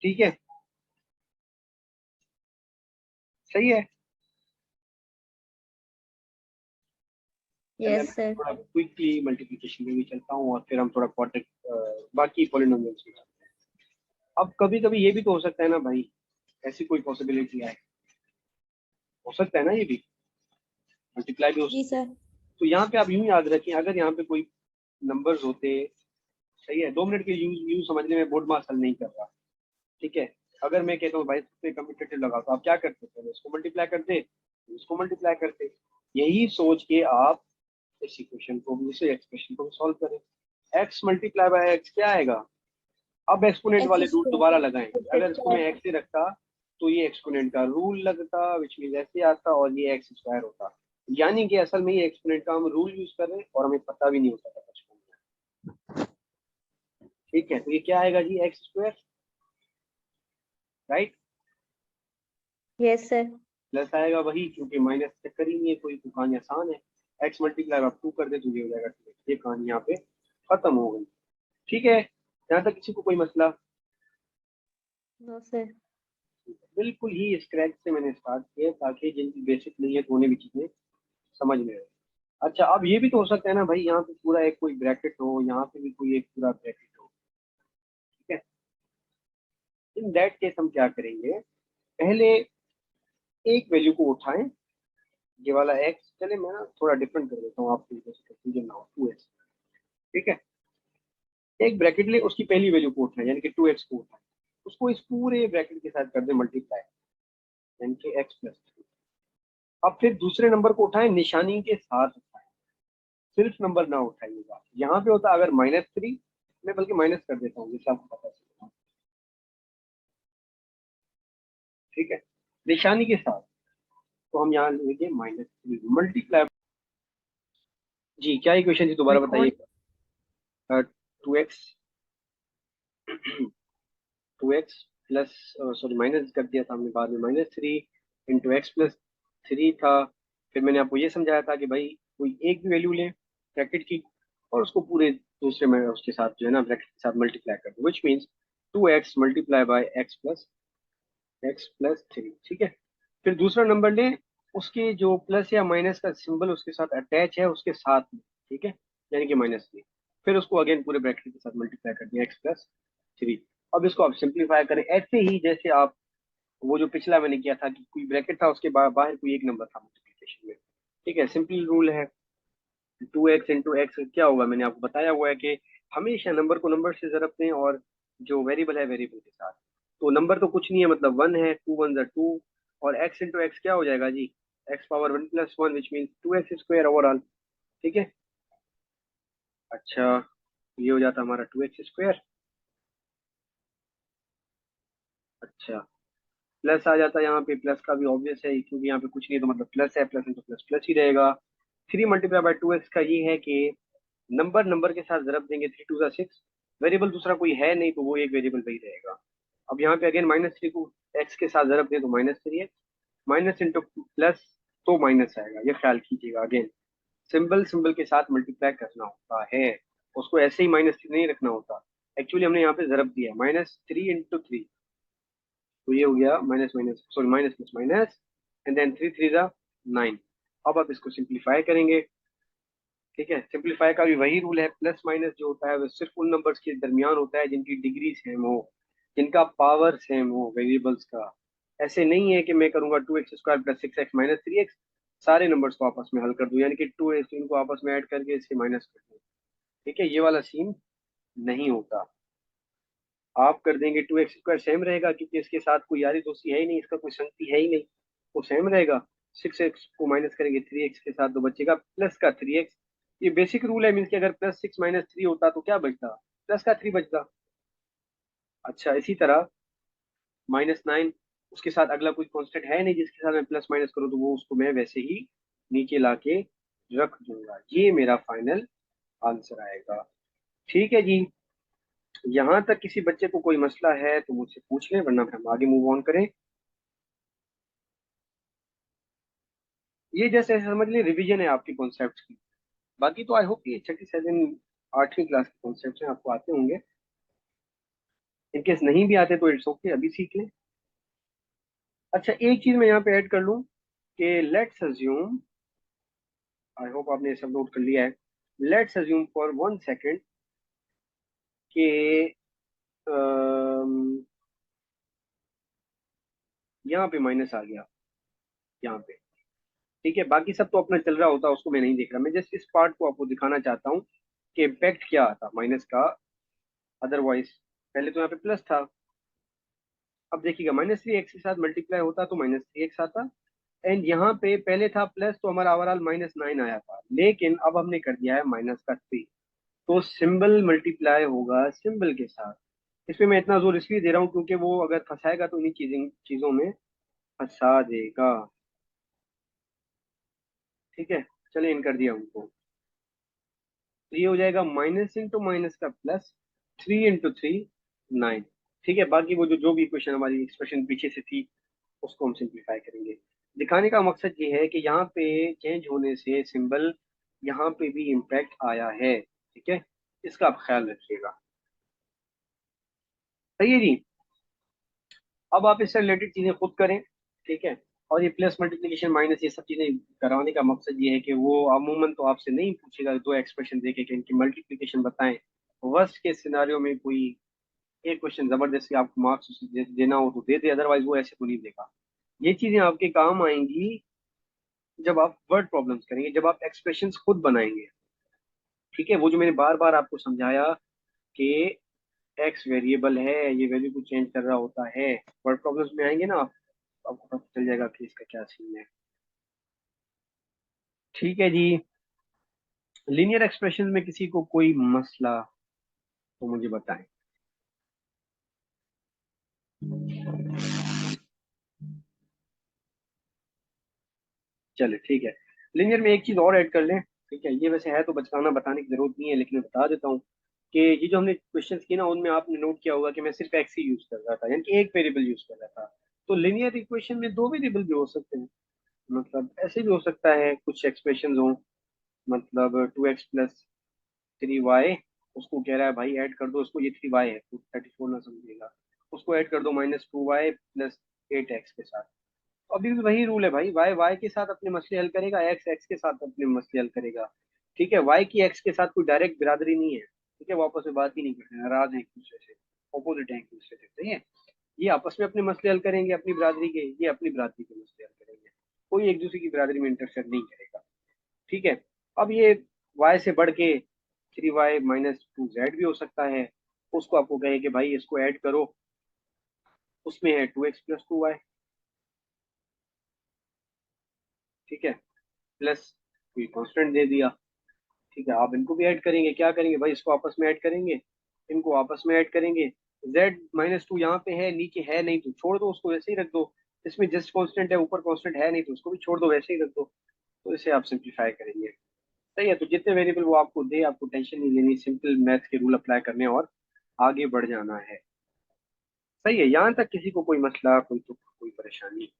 ठीक है, सही है। Yes sir. थोड़ा क्विकली मल्टीप्लिकेशन में भी चलता हूँ और फिर हम थोड़ा क्वाड्रेटिक बाकी पॉलिनोमियल्स में चलते हैं। अब कभी कभी ये भी तो हो सकता है ना भाई, ऐसी कोई पॉसिबिलिटी है, हो सकता है ना ये भी मल्टीप्लाई भी हो जी सकता है। सर। तो यहाँ पे आप यूं याद रखें, अगर यहाँ पे कोई नंबर्स होते, सही है, 2 मिनट के यूं समझने में बोर्ड मास हल नहीं कर रहा। ठीक है, अगर मैं कहता हूँ भाई पे कम्यूटेटिव लगाओ, तो आप क्या करते थे, इसको मल्टीप्लाई करते, इसको मल्टीप्लाई करते। यही सोच के आप इस इक्वेशन को भी, इस एक्सप्रेशन को सॉल्व करें। एक्स मल्टीप्लाई बाय एक्स क्या आएगा, अब एक्सपोनेंट वाले रूल दोबारा लगाएंगे। अगर इसको मैं एक्स से रखता तो ये एक्सपोनेंट का रूल लगता, विच मीन ऐसे आता और ये एक्स स्क्वायर होता। यानी कि असल में ये एक्सपोनेंट का हम रूल यूज कर रहे हैं और हमें पता भी नहीं होता था बचपन में। ठीक है, तो ये क्या आएगा जी, x square, right. Yes sir. Plus आएगा वही, क्योंकि माइनस चक्कर ही नहीं है कोई, तो कहानी आसान है। एक्स मल्टीप्लाई आप 2 कर दे तो ये हो जाएगा 2, ये कहानी यहाँ पे खत्म हो गई। ठीक है, यहाँ तक किसी को कोई मसला। No sir. बिल्कुल ही स्क्रैच से मैंने स्टार्ट किया ताकि जिनकी बेसिक नहीं है तो उन्हें भी चीजें समझ में आए। अच्छा, अब ये भी तो हो सकता है ना भाई, यहाँ पे पूरा एक कोई ब्रैकेट हो, यहाँ पे भी कोई एक पूरा ब्रैकेट हो। ठीक है, इन दैट केस हम क्या करेंगे, पहले एक वैल्यू को उठाएं, ये वाला एक्स, चले मैं ना थोड़ा डिफरेंट कर देता हूँ आपको, कंफ्यूजन ना हो, 2x। ठीक है, एक ब्रैकेट ले, उसकी पहली वैल्यू को उठाएं, यानी कि 2x को उठाएं, उसको इस पूरे ब्रैकेट के साथ कर दे मल्टीप्लाई, यानी कि x प्लस 3। अब फिर दूसरे नंबर को उठाएं, निशानी के साथ उठाएं, सिर्फ नंबर ना उठाइएगा। यहाँ पे होता अगर -3, मैं बल्कि माइनस कर देता हूँ जैसे आपको पता चलेगा। ठीक है, निशानी के साथ, तो हम यहाँ लेंगे -3 मल्टीप्लाई। जी, क्या इक्वेशन थी दोबारा बताइए। 2x 2x plus, sorry minus कर दिया था हमने बाद में, -3 इंटू एक्स प्लस 3 था। फिर मैंने आपको ये समझाया था कि भाई कोई एक भी वैल्यू लें ब्रैकेट की और उसको पूरे दूसरे में उसके साथ जो है ना ब्रैकेट के साथ मल्टीप्लाई कर दो, which means 2x multiply by x plus 3। ठीक है, फिर दूसरा नंबर लें, उसके जो प्लस या माइनस का सिंबल उसके साथ अटैच है उसके साथ में। ठीक है, यानी कि -3, फिर उसको अगेन पूरे ब्रैकेट के साथ मल्टीप्लाई कर दिया, x प्लस 3। अब इसको आप सिंप्लीफाई करें ऐसे ही जैसे आप वो जो पिछला मैंने किया था कि कोई ब्रैकेट था उसके बाहर कोई एक नंबर था मल्टीप्लिकेशन में। ठीक है, सिंपल रूल है, 2x इंटू एक्स क्या होगा, मैंने आपको बताया हुआ है कि हमेशा नंबर को नंबर से जरब दें और जो वेरिएबल है वेरिएबल के साथ। तो नंबर तो कुछ नहीं है, मतलब 1 है, 2 1 ज़ा 2, और x इंटू एक्स क्या हो जाएगा जी, x power 1 plus 1, which mean 2x square overall. ठीक है, अच्छा, ये हो जाता हमारा 2x स्क्वायर। अच्छा, प्लस आ जाता है यहाँ पे, प्लस का भी ऑब्वियस है क्योंकि यहाँ पे कुछ नहीं है तो मतलब प्लस है, प्लस है तो प्लस प्लस ही रहेगा। 3 मल्टीप्लाई बाय 2x का ये है कि नंबर नंबर के साथ जरब देंगे, 3 2 6, वेरिएबल दूसरा कोई है नहीं तो वो एक वेरिएबल वही रहेगा। अब यहाँ पे अगेन -3 को x के साथ जरब दें तो -3x, माइनस इंटू प्लस तो माइनस आएगा, ये ख्याल कीजिएगा। अगेन सिंबल सिंबल के साथ मल्टीप्लाई करना होता है, उसको ऐसे ही -3 नहीं रखना होता। एक्चुअली हमने यहाँ पे जरब दिया है, -3 इंटू 3, तो ये हो गया minus minus, sorry minus plus minus, and then 3 3 9। अब आप इसको सिंप्लीफाई करेंगे, ठीक है, सिंप्लीफाई का भी वही रूल है, प्लस माइनस जो होता है वो सिर्फ उन नंबर्स के दरमियान होता है जिनकी डिग्री सेम हो, जिनका पावर सेम हो वेरिएबल्स का। ऐसे नहीं है कि मैं करूंगा 2x² + 6x - 3x, सारे नंबर्स को आपस में हल कर दूं, यानी कि 2 इनको आपस में ऐड करके इससे माइनस कर दूं। ठीक है, ये वाला सीन नहीं होता। आप कर देंगे 2x² सेम रहेगा, क्योंकि इसके साथ कोई यारी दोस्ती है ही नहीं, इसका कोई संगति है ही नहीं, वो सेम रहेगा। 6x को माइनस करेंगे 3x के साथ तो बचेगा प्लस का 3x। ये बेसिक रूल है, मीन्स कि अगर +6 - 3 होता तो क्या बचता, प्लस का 3 बचता। अच्छा, इसी तरह -9, उसके साथ अगला कोई कांस्टेंट है नहीं जिसके साथ मैं प्लस माइनस करूँ, तो वो उसको मैं वैसे ही नीचे लाके रख दूंगा। ये मेरा फाइनल आंसर आएगा। ठीक है जी, यहाँ तक किसी बच्चे को कोई मसला है तो मुझसे पूछ लें, वरना फिर हम आगे मूव ऑन करें। ये जैसे समझ लें रिवीजन है आपके कॉन्सेप्ट की। बाकी तो आई होप ये 37 8वीं क्लास के कॉन्सेप्ट हैं, आपको आते होंगे। इनकेस नहीं भी आते तो इट्स ओके, अभी सीख लें। अच्छा, एक चीज मैं यहाँ पे ऐड कर लूँ कि लेट्स अज्यूम, आई होप आपने ये सब नोट कर लिया है। लेट्स अज्यूम फॉर 1 सेकेंड कि यहाँ पे माइनस आ गया, यहाँ पे। ठीक है, बाकी सब तो अपना चल रहा होता है, उसको मैं नहीं देख रहा, मैं जस्ट इस पार्ट को आपको दिखाना चाहता हूँ कि इम्पैक्ट क्या आता माइनस का। अदरवाइज पहले तो यहाँ पे प्लस था, अब देखिएगा -3x के साथ मल्टीप्लाई होता तो -3x आता, एंड यहाँ पे पहले था प्लस तो हमारा ओवरऑल -9 आया था, लेकिन अब हमने कर दिया है -3। तो सिंबल मल्टीप्लाई होगा सिंबल के साथ। इसमें मैं इतना जोर इसलिए दे रहा हूँ क्योंकि वो अगर फंसाएगा तो इन्हीं चीजों में फंसा देगा। ठीक है, चलिए इन कर दिया उनको, तो ये हो जाएगा माइनस इंटू माइनस का प्लस, 3 × 3 9। ठीक है, बाकी वो जो जो भी इक्वेशन हमारी एक्सप्रेशन पीछे से थी उसको हम सिंप्लीफाई करेंगे। दिखाने का मकसद ये है कि यहाँ पे चेंज होने से सिंबल यहाँ पे भी इम्पैक्ट आया है। ठीक है, इसका आप ख्याल रखिएगा। सही है जी, अब आप इससे रिलेटेड चीजें खुद करें। ठीक है, और ये प्लस मल्टीप्लिकेशन माइनस ये सब चीजें कराने का मकसद ये है कि वो अमूमन तो आपसे नहीं पूछेगा दो एक्सप्रेशन देके कि इनकी मल्टीप्लिकेशन बताएं। वर्स्ट के सिनारियो में कोई एक क्वेश्चन जबरदस्ती आपको मार्क्स देना हो तो दे दे, अदरवाइज वो ऐसे तो नहीं देगा। ये चीजें आपके काम आएंगी जब आप वर्ड प्रॉब्लम्स करेंगे, जब आप एक्सप्रेशंस खुद बनाएंगे। ठीक है, वो जो मैंने बार बार आपको समझाया कि एक्स वेरिएबल है, ये वैल्यू को चेंज कर रहा होता है, वर्ड प्रॉब्लम्स में आएंगे ना आप, आपको पता चल जाएगा कि इसका क्या सीन है। ठीक है जी, लीनियर एक्सप्रेशन में किसी को कोई मसला तो मुझे बताएं। चले ठीक है, लीनियर में एक चीज और ऐड कर लें। ठीक है, ये वैसे है तो बचकाना बताने की जरूरत नहीं है, लेकिन मैं बता देता हूँ कि ये जो हमने क्वेश्चंस किए ना उनमें आपने नोट किया होगा कि मैं सिर्फ एक्स ही यूज कर रहा था, यानी कि एक वेरिएबल यूज कर रहा था। तो लीनियर इक्वेशन में दो वेरिएबल भी हो सकते हैं, मतलब ऐसे भी हो सकता है कुछ एक्सप्रेशन हो, मतलब 2x + 3y, उसको कह रहा है भाई ऐड कर दो उसको, ये 3y है तो 34 ना समझेगा, उसको ऐड कर दो -2y + 8x के साथ। तो अभी भी वही रूल है भाई, वाई वाई के साथ अपने मसले हल करेगा, एक्स एक्स के साथ अपने मसले हल करेगा। ठीक है, वाई की एक्स के साथ कोई डायरेक्ट बिरादरी नहीं है। ठीक है, वो आपस में बात ही नहीं करते, नाराज है एक दूसरे से, ऑपोजिट है एक दूसरे से। सही है, ये आपस में अपने मसले हल करेंगे अपनी बिरादरी के, ये अपनी बिरादरी के मसले हल करेंगे, कोई एक दूसरे की बिरादरी में इंटरफेयर नहीं करेगा। ठीक है, अब ये वाई से बढ़ के 3y - 2z भी हो सकता है, उसको आपको कहे कि भाई इसको ऐड करो, उसमें है 2x + 2y। ठीक है, प्लस कोई कांस्टेंट दे दिया। ठीक है, आप इनको भी ऐड करेंगे, क्या करेंगे भाई, इसको आपस में ऐड करेंगे, इनको आपस में ऐड करेंगे। z - 2 यहाँ पे है, नीचे है नहीं तो छोड़ दो उसको वैसे ही रख दो, इसमें जस्ट कांस्टेंट है, ऊपर कांस्टेंट है नहीं तो उसको भी छोड़ दो वैसे ही रख दो। तो इसे आप सिंप्लीफाई करेंगे। सही है, तो जितने वेरिएबल वो आपको दे आपको टेंशन नहीं लेनी, सिंपल मैथ के रूल अप्लाई करने और आगे बढ़ जाना है। सही है, यहाँ तक किसी को कोई मसला, कोई तो कोई परेशानी?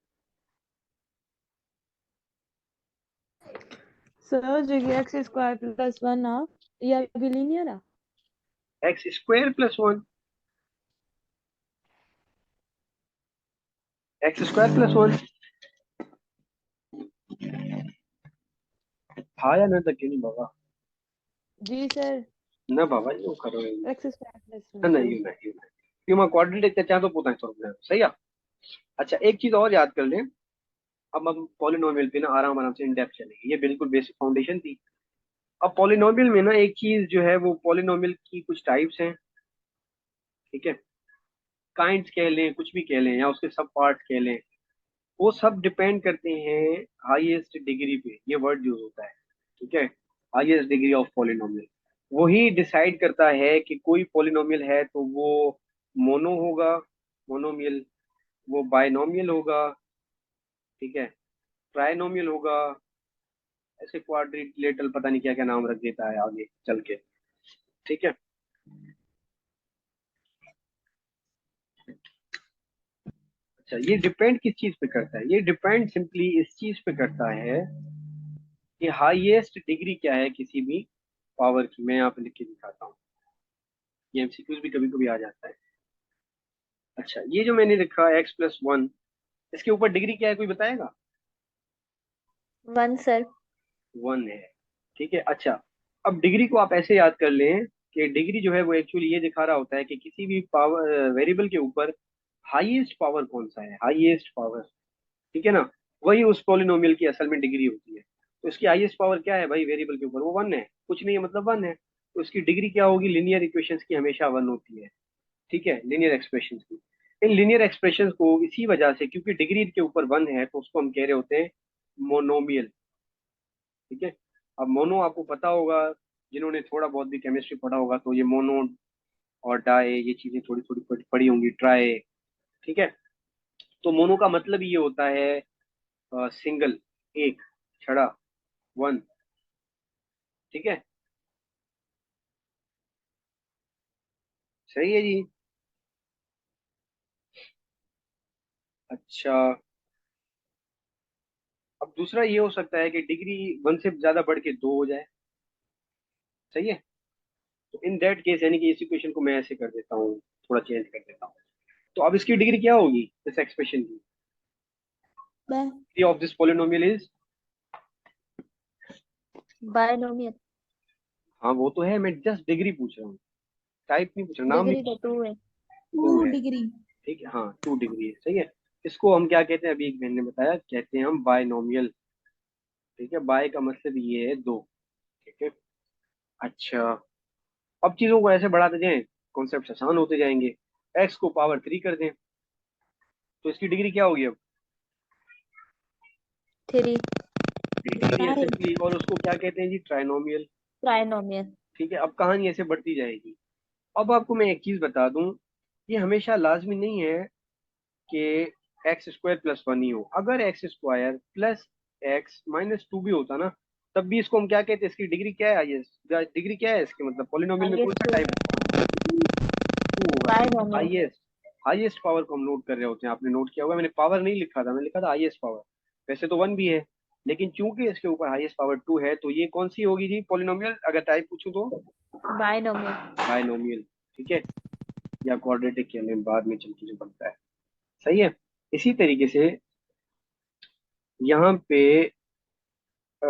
सर जो ये x² + 1 आ ये अभी लीनियर आ x² + 1, x² + 1 था या ना तक नहीं बाबा? जी सर, ना बाबा यूं करो एक्स स्क्वायर प्लस ना ना यूं ना यूं ना यूं मैं क्वाड्रेटिक चाहे तो पोता है सही है। अच्छा एक चीज और याद कर लें, अब हम पॉलिनोमियल पे ना आराम आराम से इन डेप्थ चलेंगे, ये बिल्कुल बेसिक फाउंडेशन थी। अब पॉलिनोमियल में ना एक चीज जो है वो पॉलिनोमियल की कुछ टाइप्स हैं, ठीक है, काइंड्स कह लें कुछ भी कह लें या उसके सब पार्ट कह लें, वो सब डिपेंड करते हैं हाईएस्ट डिग्री पे, ये वर्ड यूज होता है, ठीक है, हाईएस्ट डिग्री ऑफ पॉलिनोमियल। वही डिसाइड करता है कि कोई पॉलिनोमियल है तो वो मोनो होगा, मोनोमियल, वो बायनोमियल होगा, ठीक है, ट्राइनोमियल होगा, ऐसे क्वाड्रिलेटरल पता नहीं क्या क्या नाम रख देता है आगे चल के, ठीक है। अच्छा ये डिपेंड किस चीज पे करता है, ये डिपेंड सिंपली इस चीज पे करता है कि हाईएस्ट डिग्री क्या है किसी भी पावर की। मैं यहाँ पे लिख के दिखाता हूँ, ये एमसीक्यूज भी कभी कभी आ जाता है। अच्छा ये जो मैंने लिखा x+1, इसके ऊपर डिग्री क्या है कोई बताएगा? 1 सर। 1 है, ठीक है। अच्छा अब डिग्री को आप ऐसे याद कर लें कि डिग्री जो है वो एक्चुअली ये दिखा रहा होता है कि किसी भी पावर वेरिएबल के ऊपर हाईएस्ट पावर कौन सा है, हाईएस्ट पावर, ठीक है ना, वही उस पॉलिनोमियल की असल में डिग्री होती है। तो इसकी हाईएस्ट पावर क्या है भाई वेरिएबल के ऊपर, वो 1 है, कुछ नहीं है मतलब 1 है, तो इसकी डिग्री क्या होगी, लीनियर इक्वेशंस की हमेशा 1 होती है, ठीक है, लीनियर एक्सप्रेशंस की। इन लीनियर एक्सप्रेशंस को इसी वजह से क्योंकि डिग्री के ऊपर 1 है तो उसको हम कह रहे होते हैं मोनोमियल, ठीक है। अब मोनो आपको पता होगा, जिन्होंने थोड़ा बहुत भी केमिस्ट्री पढ़ा होगा तो ये मोनो और डाई ये चीजें थोड़ी थोड़ी पढ़ी होंगी, ट्राई, ठीक है। तो मोनो का मतलब ये होता है सिंगल, एक, छड़ा, 1, ठीक है, सही है जी। अच्छा अब दूसरा ये हो सकता है कि डिग्री 1 से ज्यादा बढ़ के 2 हो जाए, सही है। तो इन दैट केस यानी कि इस इक्वेशन को मैं ऐसे कर देता हूँ, थोड़ा चेंज कर देता हूँ, तो अब इसकी डिग्री क्या होगी इस एक्सप्रेशन की, bye degree of this polynomial is, binomial. हाँ वो तो है, मैं जस्ट डिग्री पूछ रहा हूँ, टाइप नहीं पूछ रहा, नाम नहीं डिग्री पूछ तो 2 है। रहा, 2 2 है, डिग्री। ठीक है, हाँ 2 डिग्री है, सही है। इसको हम क्या कहते हैं, अभी एक बहन ने बताया, कहते हैं हम बायनोमियल, ठीक है, बाय का मतलब ये है 2, ठीक है। अच्छा अब चीजों को ऐसे बढ़ाते जाएं, कॉन्सेप्ट आसान होते जाएंगे, एक्स को पावर 3 कर दें तो इसकी डिग्री क्या होगी अब, 3 डिग्री है सिंपली, और उसको क्या कहते हैं जी, ट्राइनोमियल, ट्राइनोमियल। ठीक है। अब कहानी ऐसे बढ़ती जाएगी। अब आपको मैं एक चीज बता दूं, ये हमेशा लाजमी नहीं है कि x² + 1 ही हो, अगर x² + x-2 भी होता ना तब भी इसको हम क्या कहते हैं, इसकी डिग्री क्या है, हाईएस्ट डिग्री क्या है इसकी, मतलब पॉलिनोमियल में कौन हाईएस्ट सा 2 टाइप 2 होगा, बायनोमियल। हाईएस्ट, हाईएस्ट पावर को हम नोट कर रहे होते हैं, आपने नोट किया होगा मैंने पावर नहीं लिखा था, मैंने लिखा था हाईएस्ट पावर, वैसे तो 1 भी है लेकिन चूंकि इसके ऊपर हाईएस्ट पावर 2 है तो ये कौन सी होगी जी पॉलिनोमियल, अगर टाइप पूछूं तो बायनोमियल। बायनोमियल, ठीक है, या क्वाड्रेटिक के लिए बाद में चल के जो बनता है, सही है। इसी तरीके से यहाँ पे अ,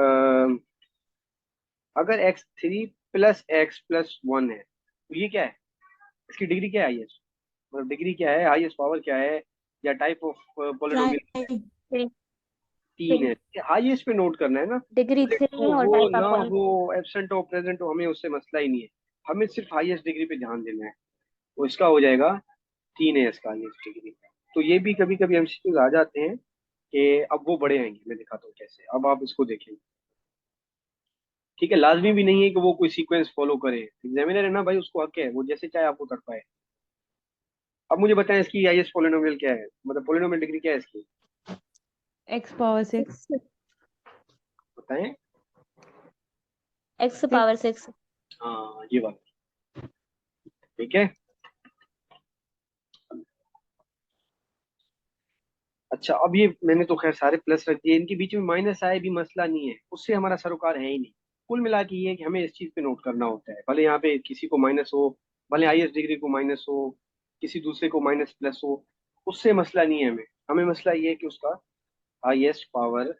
अगर x3 + x+1 है तो ये क्या है, इसकी डिग्री क्या है हाईएस्ट, मतलब डिग्री क्या है, हाईएस्ट पावर क्या है, या टाइप ऑफ पॉलिनोमियल, ट्राई 3 तीन है, हाईएस्ट पे नोट करना है ना, डिग्री 3 हो और वो टाइप ना ऑफ हो, पॉलिनोमियल। एब्सेंट हो प्रेजेंट हो, हमें उससे मसला ही नहीं है, हमें सिर्फ हाईएस्ट डिग्री पे ध्यान देना है, तो इसका हो जाएगा 3 है इसका हाईएस्ट डिग्री। तो ये भी कभी कभी एमसीक्यूज आ जाते हैं कि अब वो बड़े आएंगे, मैं दिखाता हूँ कैसे, अब आप इसको देखें, ठीक है, लाजमी भी नहीं है कि वो कोई सीक्वेंस फॉलो करे, एग्जामिनर है ना भाई, उसको हक है वो जैसे चाहे आपको कर पाए। अब मुझे बताएं इसकी हाईएस्ट पॉलिनोमियल क्या है, मतलब पॉलिनोमियल डिग्री क्या है इसकी, x⁻6। बताएं। x⁻6। हाँ ये बात, ठीक है। अच्छा अब ये मैंने तो खैर सारे प्लस रख दिए, इनके बीच में माइनस आए भी मसला नहीं है, उससे हमारा सरोकार है ही नहीं। कुल मिला के ये है कि हमें इस चीज पे नोट करना होता है, भले यहाँ पे किसी को माइनस हो, भले हाईएस्ट डिग्री को माइनस हो, किसी दूसरे को माइनस प्लस हो, उससे मसला नहीं है हमें, हमें मसला ये है कि उसका हाईएस्ट पावर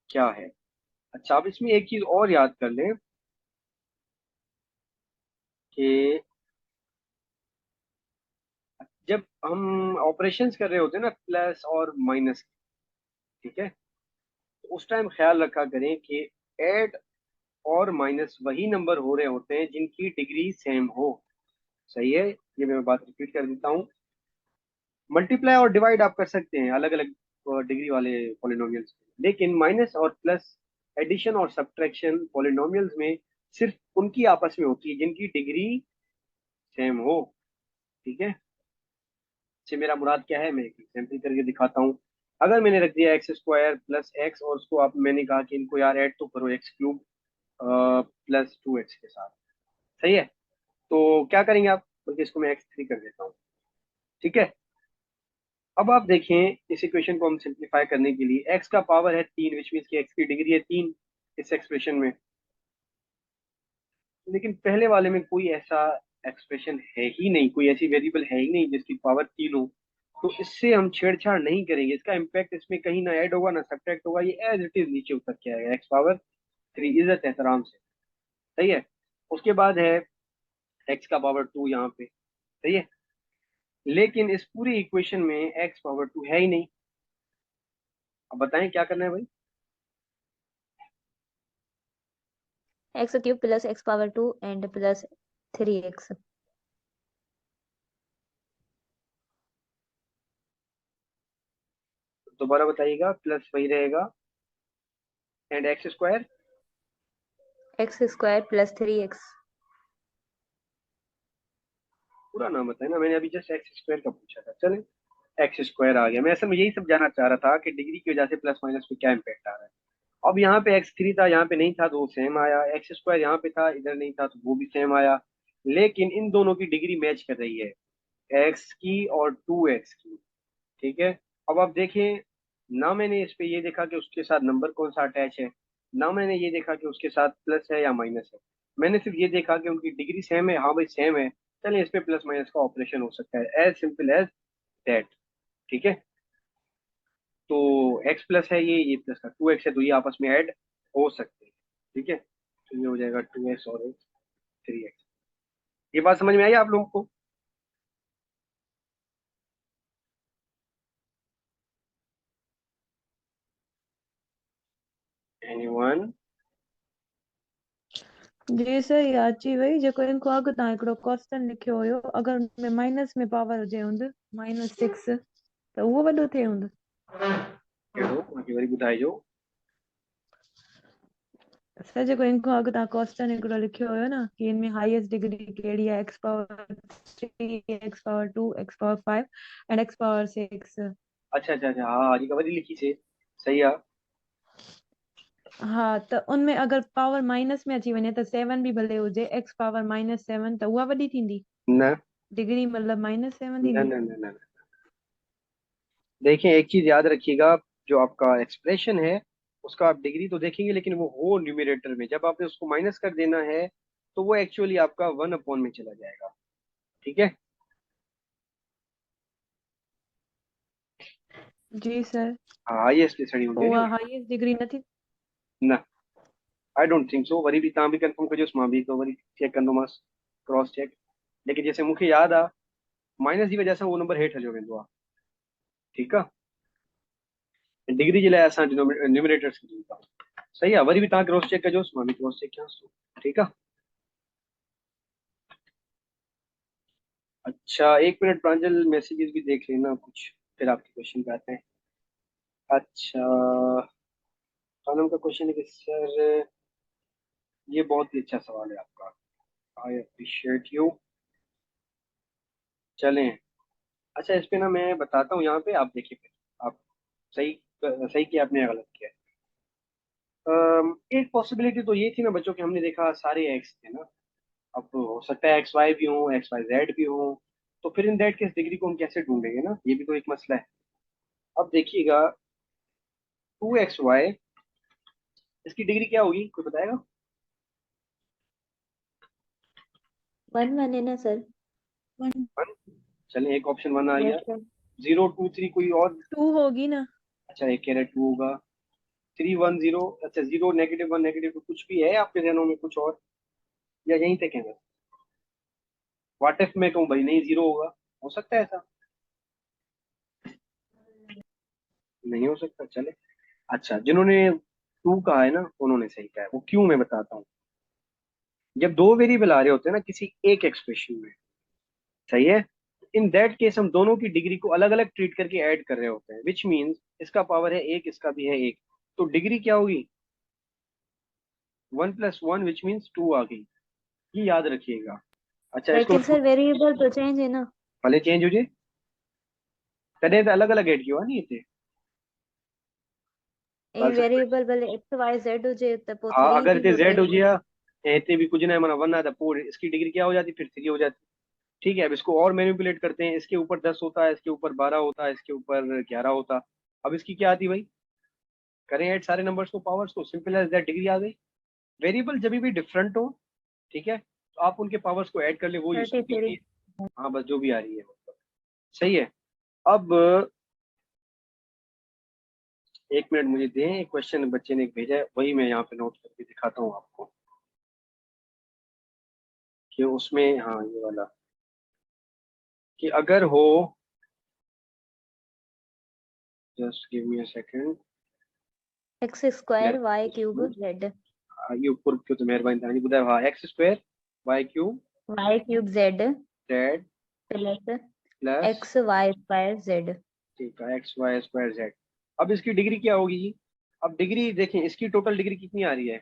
क्या है। अच्छा अब इसमें एक चीज और याद कर लें, कि जब हम ऑपरेशंस कर रहे होते हैं ना प्लस और माइनस, ठीक है, तो उस टाइम ख्याल रखा करें कि ऐड और माइनस वही नंबर हो रहे होते हैं जिनकी डिग्री सेम हो। सही है, ये मैं बात रिपीट कर देता हूँ। मल्टीप्लाई और डिवाइड आप कर सकते हैं अलग अलग डिग्री वाले पॉलिनोमियल्स, लेकिन माइनस और प्लस, एडिशन और सब्ट्रैक्शन पॉलिनोमियल्स में सिर्फ उनकी आपस में होती है जिनकी डिग्री सेम हो। ठीक है, से मेरा मुराद क्या है, मैं एक एग्जाम्पल करके दिखाता हूँ। अगर मैंने रख दिया एक्स स्क्वायर प्लस एक्स और उसको आप, मैंने कहा कि इनको यार ऐड तो करो एक्स क्यूब प्लस 2x के साथ, सही है, तो क्या करेंगे आप, बल्कि इसको मैं x3 कर देता हूँ। ठीक है, अब आप देखें इस इक्वेशन को हम सिंप्लीफाई करने के लिए, x का पावर है 3, विच मीन्स की x की डिग्री है 3 इस एक्सप्रेशन में, लेकिन पहले वाले में कोई ऐसा एक्सप्रेशन है ही नहीं, कोई ऐसी वेरिएबल है ही नहीं जिसकी पावर 3 हो, तो इससे हम छेड़छाड़ नहीं करेंगे, इसका इम्पैक्ट इसमें कहीं ना ऐड होगा ना सब्ट्रैक्ट होगा, ये एज इट इज नीचे उतर के आएगा एक्स पावर 3 इज्जत एहतराम से। सही है, उसके बाद है एक्स का पावर 2 यहाँ पे, सही है, लेकिन इस पूरी इक्वेशन में एक्स पावर 2 है ही नहीं। अब बताएं क्या करना है भाई। X cube plus x power 2 and plus 3x। दोबारा बताइएगा, प्लस वही रहेगा and x square, x square plus 3x। पूरा नाम बताए ना, मैंने अभी जस्ट एक्स स्क्वायर का पूछा था, चलें एक्स स्क्वायर आ गया। मैं असल में यही सब जानना चाह रहा था कि डिग्री की वजह से प्लस माइनस पे क्या इम्पैक्ट आ रहा है। अब यहाँ पे x3 था, यहाँ पे नहीं था तो वो सेम आया, एक्स स्क्वायर यहाँ पे था इधर नहीं था तो वो भी सेम आया, लेकिन इन दोनों की डिग्री मैच कर रही है, एक्स की और 2x की। ठीक है, अब आप देखें, ना मैंने इस पे ये देखा कि उसके साथ नंबर कौन सा अटैच है, ना मैंने ये देखा कि उसके साथ प्लस है या माइनस है, मैंने सिर्फ ये देखा कि उनकी डिग्री सेम है, हाँ भाई सेम है, चलिए इस पे प्लस माइनस का ऑपरेशन हो सकता है, एज सिंपल एज दैट। ठीक है, तो एक्स प्लस है ये प्लस का 2x है, तो ये आपस में ऐड हो सकते हैं। ठीक है, तो ये हो जाएगा 2x और x 3x। ये बात समझ में आई आप लोगों को। एनीवन। जी सर, याद अची वई जेको इनको अॻु तव्हां हिकिड़ो क्वेश्चन लिखियो हुयो, अगरि हुन में माइनस में पावर हुजे हूंदो -6 त उहो वॾो थिए हूंदो। कहिड़ो मूंखे वरी ॿुधाइजो। सर जेको इनको अॻु तव्हां क्वेश्चन हिकिड़ो लिखियो हुयो न कि इनमें हाईएस्ट डिग्री कहिड़ी आहे, x power 3, x power 2, x power 5 and x power 6। अच्छा अच्छा अच्छा, हाँ जी वरी लिखी से, सही आहे। हाँ, त उनमें अगरि पावर माइनस में अची वञे त 7 भी भले हुजे, एक्स पावर -7 त उहा वॾी थींदी, न डिग्री मतलब -7 न थींदी। न न न न। देखिए एक चीज याद रखिएगा, जो आपका एक्सप्रेशन है उसका आप डिग्री तो देखेंगे, लेकिन वो हो न्यूमरेटर में, जब आपने उसको माइनस कर देना है तो वो एक्चुअली आपका 1 अपॉन में चला जाएगा। ठीक है, जी सर, हाँ हाईएस्ट स्टडी हुजे उहा न। हाईएस्ट डिग्री न थी। न आई डोंट थिंक सो, वरी बि तव्हां बि कंफर्म कजोसि, मां बि हिकु वरी चेक कंदोमांसि, क्रॉस चेक, लेकिन जैसे मूंखे यादि आहे माइनस जी वजह सां उहो नंबर हेठि हलियो वेंदो आहे। ठीकु आहे, डिग्री जे लाइ असां न्यूमरेटर्स खे ॾियूं था। सही आहे, वरी बि तव्हां क्रॉस चेक कजोसि, मां बि क्रॉस चेक कयांसि थो। ठीकु आहे, अच्छा एक मिनट प्रांजल, मैसेजेस भी देख लेना कुछ, फिर आपके क्वेश्चन पे आते हैं। अच्छा, कानून का क्वेश्चन है कि सर, ये बहुत ही अच्छा सवाल है आपका, आई अप्रिशिएट यू। चलें, अच्छा इस पे ना मैं बताता हूँ, यहाँ पे आप देखिए, फिर आप सही सही किया आपने या गलत किया। एक पॉसिबिलिटी तो ये थी ना बच्चों, कि हमने देखा सारे एक्स थे ना, अब हो सकता है एक्स वाई भी हो, एक्स वाई जेड भी हो, तो फिर इन दैट केस डिग्री को हम कैसे ढूंढेंगे ना, ये भी तो एक मसला है। अब देखिएगा 2xy, इसकी डिग्री क्या होगी, कोई बताएगा। 1 है ना सर। 1 वन, चलिए एक ऑप्शन 1 आ गया, यस सर। 0 2 3 कोई और। 2 होगी ना। अच्छा एक कह रहे 2 होगा, 3 1 0, अच्छा 0 -1 -2 कुछ भी है आपके जहनों में कुछ और, या यहीं तक है बस। व्हाट इफ मैं कहूँ भाई नहीं 0 होगा, हो सकता है ऐसा? नहीं हो सकता। चले, अच्छा जिन्होंने 2 कहा है ना उन्होंने सही कहा है, वो क्यों मैं बताता हूँ। जब 2 वेरिएबल आ रहे होते हैं ना किसी एक एक्सप्रेशन में, सही है, इन दैट केस हम दोनों की डिग्री को अलग अलग ट्रीट करके ऐड कर रहे होते हैं, विच मीन्स इसका पावर है 1, इसका भी है 1, तो डिग्री क्या होगी? 1 + 1 विच मीन्स 2 आ गई, ये याद रखिएगा। अच्छा इसको लेकिन सर वेरिएबल तो चेंज है ना। भले चेंज हो जाए, कदे तो अलग अलग ऐड किया नहीं थे। ये वेरिएबल भले x y z हो जाए तो हाँ 3 अगर थी ते वो जेड हो 10 गया, इतने भी कुछ नहीं माना 1 आता पूरे, इसकी डिग्री क्या हो जाती फिर 3 हो जाती। ठीक है, अब इसको और मैनिपुलेट करते हैं, इसके ऊपर 10 होता है, इसके ऊपर 12 होता है, इसके ऊपर 11 होता। अब इसकी क्या आती भाई, करें ऐड सारे नंबर्स को, पावर्स को, सिंपल एज दैट, डिग्री आ गई। वेरिएबल जब भी डिफरेंट हो, ठीक है, तो आप उनके पावर्स को ऐड कर ले, वो उसकी 33। डिग्री है। हाँ बस जो भी आ रही है मतलब, सही है। अब एक मिनट मुझे दें, एक क्वेश्चन बच्चे ने एक भेजा है, वही मैं यहाँ पे नोट करके दिखाता हूँ आपको कि उसमें, हाँ ये वाला, कि अगर हो, just give me a second, x square y cube z ये ऊपर क्यों तो मेहरबानी था ॿुधायो। हाँ x² y³ y cube z z plus plus, x y square z। ठीक है, xy² z। अब इसकी डिग्री क्या होगी जी? अब डिग्री देखें, इसकी टोटल डिग्री कितनी आ रही है?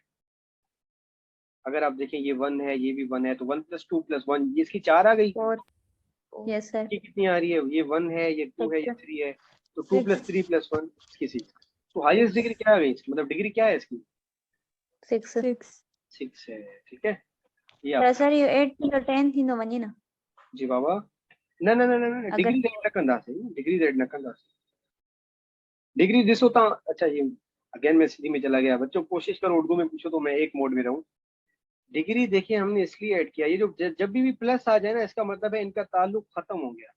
अगर आप देखें ये 1 है, ये भी 1 है, तो 1 + 2 + 1, ये इसकी 4 आ गई। 4। Yes sir. ये कितनी आ रही है? ये 1 है, ये 2 है, ये 3 है, तो 2 + 3 + 1 इसकी 6। तो हाईएस्ट डिग्री क्या आ गई इसकी, मतलब डिग्री क्या है इसकी? 6। 6। 6 है, ठीक है। ये तो आप, सर ये 8 थी और 10 थी तो वही ना। जी बाबा, न न न न अगर डिग्री रेड न कंदा से, डिग्री रेड न कंदा से, डिग्री दिसो ता। अच्छा ये अगेन मैं सीधी में चला गया, बच्चों कोशिश करो उर्दू में पूछो तो मैं एक मोड में रहूं। डिग्री देखिए हमने इसलिए ऐड किया, ये जो जब भी प्लस आ जाए ना, इसका मतलब है इनका ताल्लुक खत्म हो गया,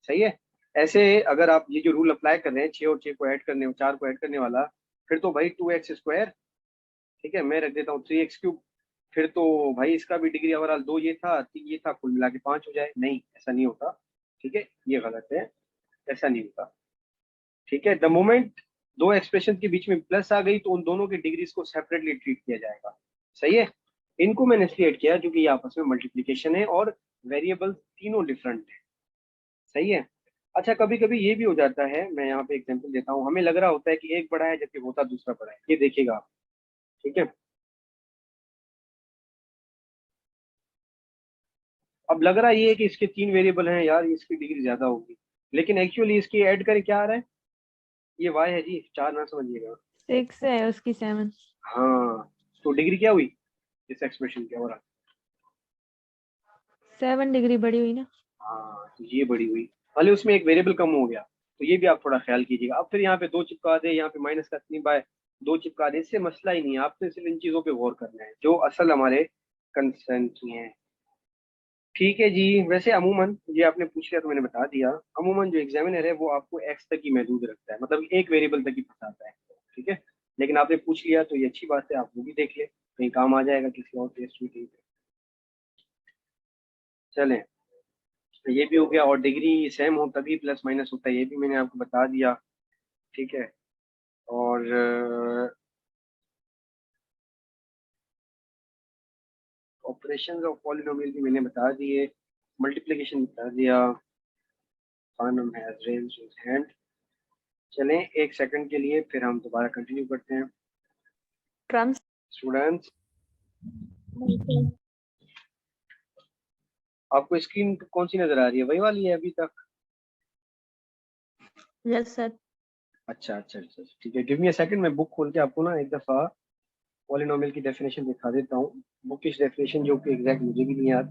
सही है। ऐसे अगर आप ये जो रूल अप्लाई कर रहे हैं, 6 और 6 को ऐड करने, 4 को ऐड करने वाला, फिर तो भाई 2x², ठीक है, मैं रख देता हूँ 3x³, फिर तो भाई इसका भी डिग्री ओवरऑल 2 ये था, 3 ये था, कुल मिला के 5 हो जाए। नहीं ऐसा नहीं होता, ठीक है, ये गलत है, ऐसा नहीं होता। ठीक है, द मोमेंट 2 एक्सप्रेशन के बीच में प्लस आ गई तो उन दोनों की डिग्रीज को सेपरेटली ट्रीट किया जाएगा, सही है। इनको मैंने इसलिए ऐड किया क्योंकि ये आपस में मल्टीप्लीकेशन है और वेरिएबल तीनों डिफरेंट है, सही है। अच्छा कभी कभी ये भी हो जाता है, मैं यहाँ पे एग्जांपल देता हूँ, हमें लग रहा होता है कि एक बड़ा है जबकि होता दूसरा बड़ा है, ये देखिएगा आप, ठीक है। अब लग रहा ये है कि इसके 3 वेरिएबल हैं यार, इसकी डिग्री ज्यादा होगी, लेकिन एक्चुअली इसकी ऐड करके क्या आ रहा है, ये वाई है जी, 4 ना समझिएगा। 6 है उसकी 7। हाँ, तो डिग्री क्या हुई इस एक्सप्रेशन की, और 7 डिग्री बढ़ी हुई ना। हाँ तो ये बड़ी हुई, भले उसमें एक वेरिएबल कम हो गया, तो ये भी आप थोड़ा ख्याल कीजिएगा। अब फिर यहाँ पे 2 चिपका दे, यहाँ पे माइनस का 3/2 चिपका दे, इससे मसला ही नहीं है, आपने सिर्फ इन चीजों पे गौर करना है जो असल हमारे कंसर्न की हैं। ठीक है जी, वैसे अमूमन ये आपने पूछ लिया तो मैंने बता दिया, अमूमन जो एग्जामिनर है वो आपको एक्स तक ही महदूद रखता है, मतलब एक वेरिएबल तक ही फंसाता है, ठीक है। लेकिन आपने पूछ लिया तो ये अच्छी बात है, आप वो भी देख ले, कहीं काम आ जाएगा किसी और टेस्ट में कहीं पे। चलें, तो ये भी हो गया, और डिग्री सेम हो तभी प्लस माइनस होता है, ये भी मैंने आपको बता दिया, ठीक है। और ऑपरेशंस ऑफ पॉलिनोमियल भी मैंने बता दिए, मल्टीप्लिकेशन बता दिया, फानम हैज रेज्ड हिज हैंड। चलें एक सेकंड के लिए, फिर हम दोबारा कंटिन्यू करते हैं। ड्रम्स। स्टूडेंट्स, आपको स्क्रीन कौन सी नजर आ रही है, वही वाली है अभी तक? Yes sir. अच्छा अच्छा अच्छा, ठीक है, गिव मी अ सेकंड, मैं बुक खोल के आपको ना एक दफा पॉलिनोमियल की डेफिनेशन दिखा देता हूँ, बुकिश डेफिनेशन जो कि एग्जैक्ट मुझे भी नहीं याद।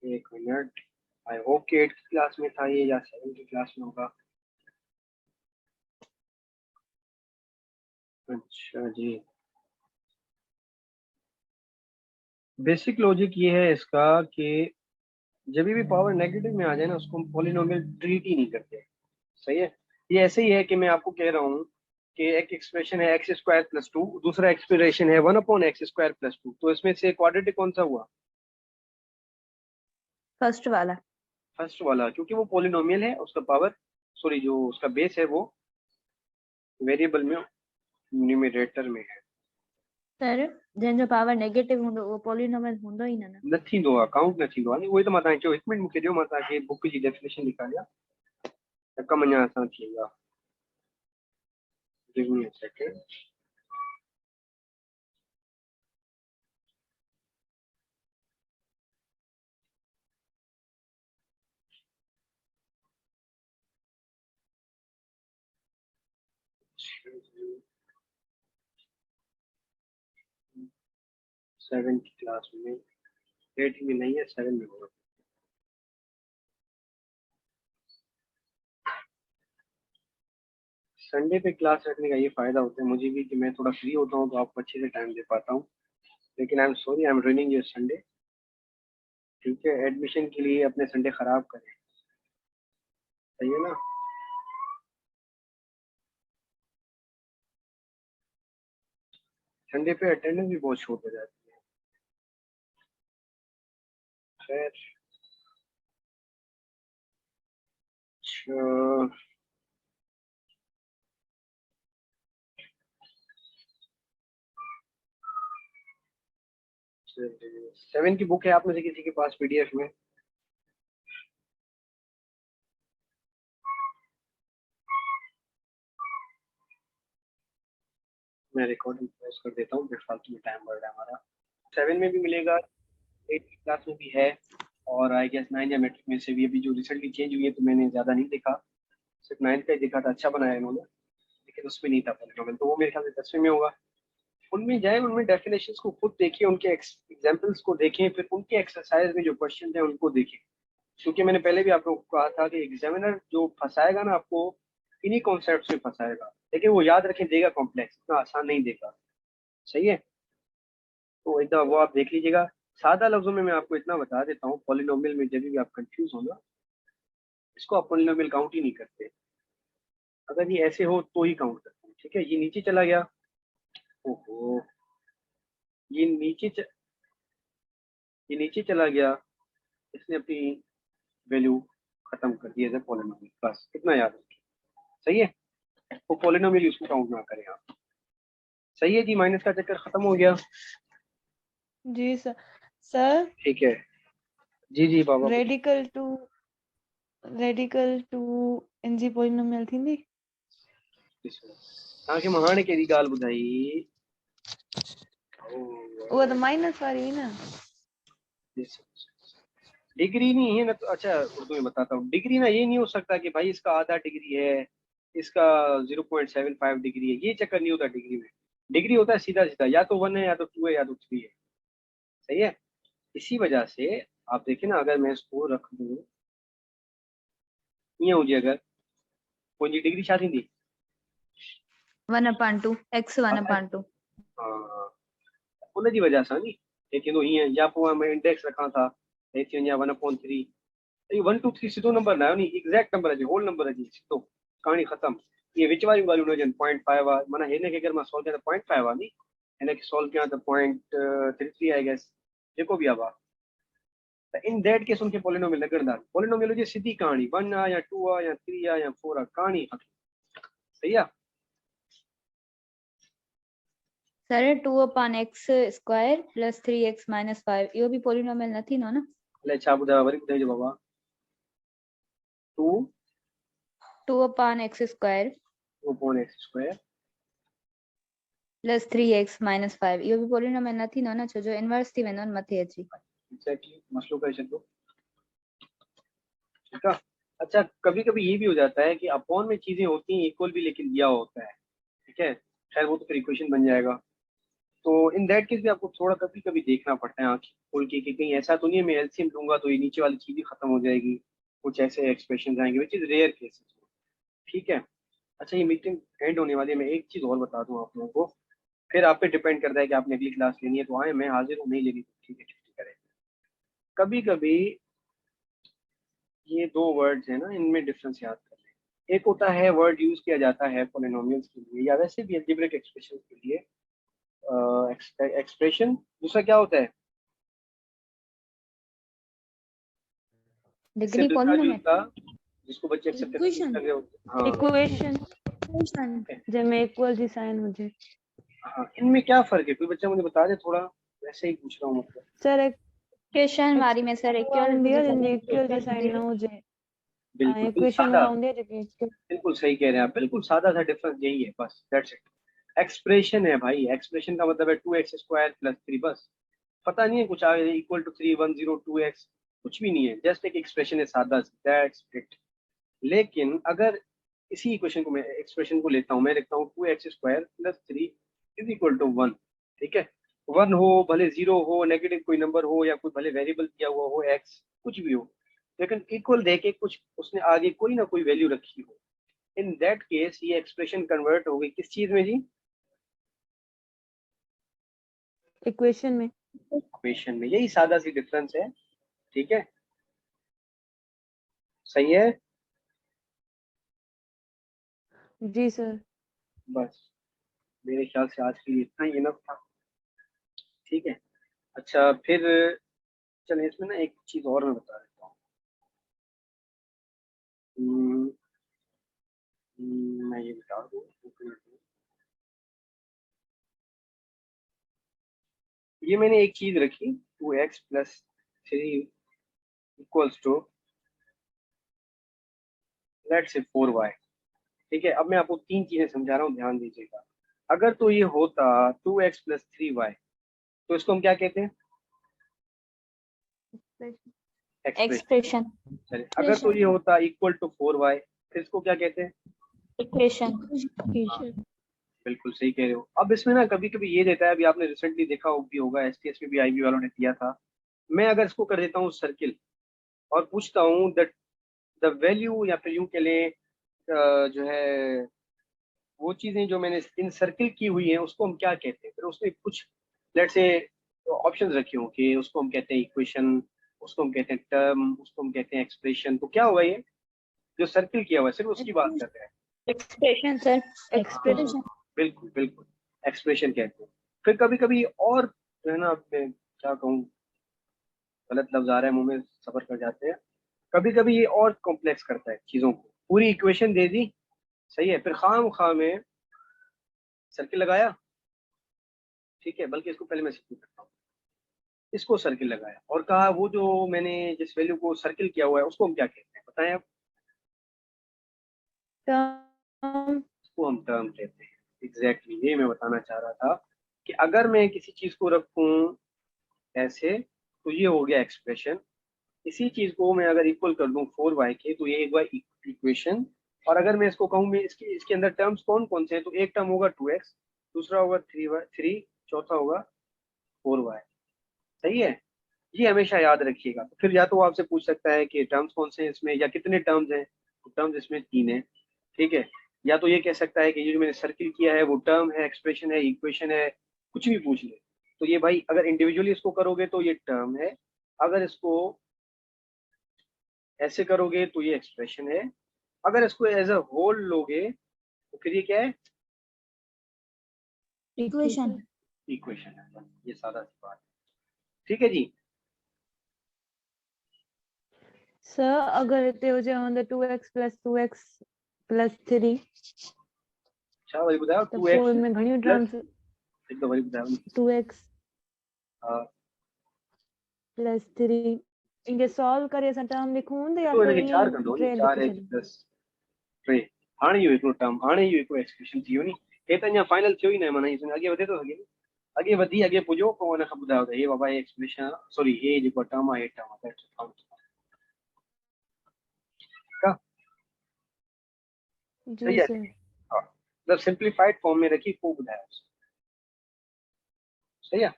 एक मिनट, आई होप कि 8th क्लास में था ये या 7th क्लास में होगा। अच्छा जी, बेसिक लॉजिक ये है इसका कि जब भी पावर नेगेटिव में आ जाए ना, उसको हम पॉलिनोमियल ट्रीट ही नहीं करते, सही है। ये ऐसे ही है कि मैं आपको कह रहा हूँ कि एक एक्सप्रेशन है एक्स स्क्वायर प्लस 2, दूसरा एक्सप्रेशन है 1/x स्क्वायर प्लस 2, तो इसमें से क्वाड्रेटिक कौन सा हुआ? फर्स्ट वाला। फर्स्ट वाला, क्योंकि वो पॉलिनोमियल है, उसका पावर सॉरी जो उसका बेस है वो वेरिएबल में न्यूमरेटर में है। सर जंहिंजो पावर नेगेटिव हूंदो उहो पॉलिनोमियल हूंदो ई न। न थींदो आहे, काउंट न थींदो आहे नी, उहो ई त मां तव्हांखे चयो। हिकु मिनट मूंखे ॾियो, मां तव्हांखे बुक जी डेफिनेशन ॾेखारियां त कमु अञा आसान थी वेंदा। Give me a second. Seven की क्लास में, 8 में नहीं है, 7 में होगा। संडे पे क्लास रखने का ये फायदा होता है मुझे भी कि मैं थोड़ा फ्री होता हूँ तो आपको अच्छे से टाइम दे पाता हूँ, लेकिन I am sorry, I am running your Sunday. ठीक है, एडमिशन के लिए अपने संडे खराब करें, सही है ना? संडे पे अटेंडेंस भी बहुत शॉर्ट हो जाती है। खैर, अच्छा, 7 की बुक है आप में से किसी के पास पीडीएफ में? मैं रिकॉर्डिंग पॉज कर देता हूँ, फालतू में टाइम बढ़ रहा है हमारा। 7 में भी मिलेगा, 8 की क्लास में भी है, और आई गेस 9 या मैट्रिक में से भी अभी जो रिसेंटली चेंज हुई है तो मैंने ज़्यादा नहीं देखा, सिर्फ 9 का ही देखा था। अच्छा बनाया इन्होंने, लेकिन उसमें नहीं था पॉलिनोमियल, तो वो मेरे ख्याल से 10वें में होगा। उनमें जाए, उनमें डेफिनेशंस को खुद देखें, उनके एग्जाम्पल्स को देखें, फिर उनके एक्सरसाइज में जो क्वेश्चन हैं उनको देखें, क्योंकि मैंने पहले भी आप लोगों को कहा था कि एग्जामिनर जो फंसाएगा ना आपको, इन्हीं कॉन्सेप्ट में फंसाएगा, लेकिन वो याद रखें देगा कॉम्प्लेक्स, इतना आसान नहीं देगा। सही है, तो एक दफा वो आप देख लीजिएगा। सादा लफ्जों में मैं आपको इतना बता देता हूँ, पॉलिनोमियल में जब भी आप कंफ्यूज हो ना, इसको आप पॉलिनोमियल काउंट ही नहीं करते, अगर ये ऐसे हो तो ही काउंट करते हैं। ठीक है, ये नीचे चला गया, ओहो, ये नीचे ये नीचे चला गया, इसने अपनी वैल्यू खत्म कर दी एज ए पॉलिनोमियल, बस इतना याद रखिए। सही है, वो पॉलिनोमियल उसको काउंट ना करें आप। सही है जी, माइनस का चक्कर खत्म हो गया। जी सर। सर ठीक है जी जी बाबा, रेडिकल टू इन जी पॉलिनोमियल थींदी? तव्हांखे मां हाणे कहिड़ी ॻाल्हि ॿुधाई? उहा त माइनस वारी हुई न। डिग्री नहीं है ना तो, अच्छा उर्दू में बताता हूँ। डिग्री ना ये नहीं हो सकता कि भाई इसका आधा डिग्री है, इसका 0.75 डिग्री है, ये चक्कर नहीं होता डिग्री में। डिग्री होता है सीधा सीधा, या तो 1 है, या तो 2 है, या तो 3 है। सही है, इसी वजह से आप देखिए ना, अगर मैं इसको रख दूँ ये हुजे, अगर कोई डिग्री छा थींदी? 1/2 x 1/2। हाँ, उनजी वजह सां नी हे थींदो हीअं, या पोइ मैं इंडेक्स रखां था हे थी वञे 1/3। 1 2 3 सिधो नंबर ना आहे नी, एग्ज़ैक्ट नंबर अचे, होल नंबर अचे, सिधो, कहाणी ख़तम। ये विच वारियूं ॻाल्हियूं न हुजनि। 0.5 आहे, माना हिन खे अगरि मां सॉल्व कयां त 0.5 आहे नी, हिन खे सॉल्व कयां त 0.33 आई गेस, जेको बि आहे भाउ। त इन दैट केस उनखे पॉलिनोमियल न ॻणंदा। पॉलिनोमियल हुजे सिधी कहाणी, 1 आहे या 2 आहे या 3 आहे या 4 आहे, कहाणी ख़तम। सही आहे। Sir 2/x square plus 3x minus 5 इहो भी पॉलिनोमियल न थींदो न? अलाए छा ॿुधायो, वरी ॿुधाइजो बाबा। 2/x square 2/x square plus 3x minus 5 इहो भी पॉलिनोमियल न थींदो न, छो जो इनवर्स थी वेंदो न मथे अची। एग्जैक्टली, मसलो करे छॾो। ठीक है, अच्छा कभी कभी ये भी हो जाता है कि अपॉन में चीजें होती हैं इक्वल भी, लेकिन दिया होता है। ठीक है, खैर वो तो फिर इक्वेशन बन जाएगा। तो इन दैट केस भी आपको थोड़ा कभी कभी देखना पड़ता है आँख खोल के कि कहीं ऐसा तो नहीं है मैं एलसीएम लूंगा तो ये नीचे वाली चीज ही खत्म हो जाएगी, कुछ ऐसे एक्सप्रेशन आएंगे, विच इज रेयर केसेस। ठीक है, अच्छा ये मीटिंग एंड होने वाली है, मैं एक चीज और बता दूं आप लोगों को, फिर आप पे डिपेंड करता है कि आपने अगली क्लास लेनी है तो आए, मैं हाजिर हूँ, नहीं लेनी तो ठीक है छुट्टी करें। कभी कभी ये दो वर्ड्स है ना, इनमें डिफरेंस याद कर लें। एक होता है वर्ड यूज किया जाता है पॉलिनोमियल्स के लिए या वैसे भी अलजेब्रिक एक्सप्रेशन के लिए एक्सप्रेशन। दूसरा क्या होता है? इससे डिग्री मिलता पॉलिनोमियल जुलता, जिसको बच्चे एक्सेप्ट Equation. कर रहे होते हैं। हाँ इक्वेशन Equation. जब इक्वल जी साइन हो जाए। हाँ, इनमें क्या फर्क है? कोई बच्चा मुझे बता दे थोड़ा, वैसे ही पूछ रहा हूँ मतलब। सर एक इक्वेशन वारी में सर दिया जिनके इक्वल जी साइन ना हो जाए बिल्कुल इक्वेशन सादा, होंगे जो बिल्कुल सही कह रहे हैं आप, बिल्कुल सादा सा डिफरेंस यही है बस, दैट्स इट। एक्सप्रेशन है भाई, एक्सप्रेशन का मतलब है 2x² + 3 बस। पता नहीं है कुछ आगे इक्वल टू 3 1 0 2x, कुछ भी नहीं है, जस्ट एक एक्सप्रेशन है सादा, दैट्स इट। लेकिन अगर इसी इक्वेशन को मैं एक्सप्रेशन को लेता हूँ, मैं लिखता हूँ 2x² + 3 = 1। ठीक है, 1 हो भले 0 हो, नेगेटिव कोई नंबर हो, या कोई भले वेरिएबल दिया हुआ हो x, कुछ भी हो, लेकिन इक्वल देके कुछ उसने आगे कोई ना कोई वैल्यू रखी हो, इन दैट केस ये एक्सप्रेशन कन्वर्ट हो गई किस चीज में जी? इक्वेशन में। इक्वेशन में। यही सादा सी डिफरेंस है। ठीक है, सही है। जी सर। बस मेरे ख्याल से आज के लिए इतना ही इनफ था। ठीक है, अच्छा फिर चलिए इसमें ना एक चीज और मैं बता देता हूँ। मैं ये बता दूँ, ये मैंने एक चीज रखी 2x + 3 = लेट्स से 4y। ठीक है, अब मैं आपको तीन चीजें समझा रहा हूँ, ध्यान दीजिएगा। अगर तो ये होता 2x + 3y, तो इसको हम क्या कहते हैं? एक्सप्रेशन। एक्सप्रेशन चलिए, अगर तो ये होता इक्वल टू 4y, फिर इसको क्या कहते हैं? इक्वेशन बिल्कुल सही कह रहे हो। अब इसमें ना कभी कभी ये देता है, अभी आपने रिसेंटली देखा भी होगा, एसटीएस में भी आईबी वालों ने दिया था। मैं अगर इसको कर देता हूँ सर्किल और पूछता हूँ दैट द वैल्यू, या फिर यूं कह लें जो है वो चीजें जो मैंने इन सर्किल की हुई हैं उसको हम क्या कहते हैं, फिर उसने कुछ लेट से ऑप्शंस रखे हों कि उसको हम कहते हैं इक्वेशन, उसको हम कहते हैं टर्म, उसको हम कहते हैं एक्सप्रेशन। तो क्या होगा ये जो सर्किल किया हुआ है, सिर्फ उसकी बात कर रहे हैं। Expression sir expression. बिल्कुल बिल्कुल, एक्सप्रेशन कहते हैं। फिर कभी कभी और जो है ना, मैं क्या कहूँ, गलत लफ्ज आ रहा है मुंह में, सफर कर जाते हैं। कभी कभी ये और कॉम्प्लेक्स करता है चीजों को, पूरी इक्वेशन दे दी, सही है, फिर खाम खा में सर्किल लगाया। ठीक है, बल्कि इसको पहले मैं सर्किल करता हूँ, इसको सर्किल लगाया और कहा वो जो मैंने जिस वैल्यू को सर्किल किया हुआ है उसको हम क्या कहते हैं, बताएं आप? टर्म। इसको हम टर्म कहते हैं। एग्जैक्टली ये मैं बताना चाह रहा था कि अगर मैं किसी चीज को रखूं ऐसे, तो ये हो गया एक्सप्रेशन। इसी चीज को मैं अगर इक्वल कर दूं 4y के, तो ये एक बार इक्वेशन। और अगर मैं इसको कहूँ, मैं इसके अंदर टर्म्स कौन कौन से हैं, तो एक टर्म होगा 2x, दूसरा होगा 3, चौथा होगा 4y। सही है, ये हमेशा याद रखिएगा। तो फिर या तो वो आपसे पूछ सकता है कि टर्म्स कौन से हैं इसमें, या कितने टर्म्स हैं, तो टर्म्स इसमें 3 है। ठीक है, या तो ये कह सकता है कि ये जो मैंने सर्किल किया है वो टर्म है, एक्सप्रेशन है, इक्वेशन है, कुछ भी पूछ ले। तो ये भाई अगर इंडिविजुअली इसको करोगे तो ये टर्म है, अगर इसको ऐसे करोगे तो ये एक्सप्रेशन है, अगर इसको एज अ होल लोगे तो फिर ये क्या है? Equation. इक्वेशन है। बस ये सादा सी बात है। ठीक है जी। सर अगर इतने हो जाए ऑन द 2x + 2x + 3 अच्छा वही बताओ, तो 2x 4 में घणी प्लस, टर्म्स एक दो वही बताओ। 2x हाँ, + 3 इनके सॉल्व करे असां टर्म लिखूं हूंदो या तो फिर हिनखे 4 कंदो नी, टे 4x लिखी छॾियूं? + 3। हाणे इहो हिकिड़ो टर्म, हाणे इहो हिकिड़ो एक्सप्रेशन थी वियो नी। हे त अञा फाइनल थियो ई न आहे, माना हीअ अॻे वधे थो सघे नी। अॻे वधी अॻे पुॼो, पोइ हुन खां ॿुधायो त हे बाबा हे एक्सप्रेशन, सॉरी हे जेको टर्म आहे, हे टर्म आहे। ठीकु आहे, जी सही आहे। सर। हा, मतलब सिंप्लीफाइड फॉर्म में रखी पोइ ॿुधायो। सही है,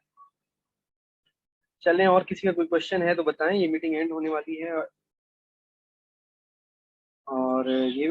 चलें। और किसी का कोई क्वेश्चन है तो बताएं, ये मीटिंग एंड होने वाली है। और ये भी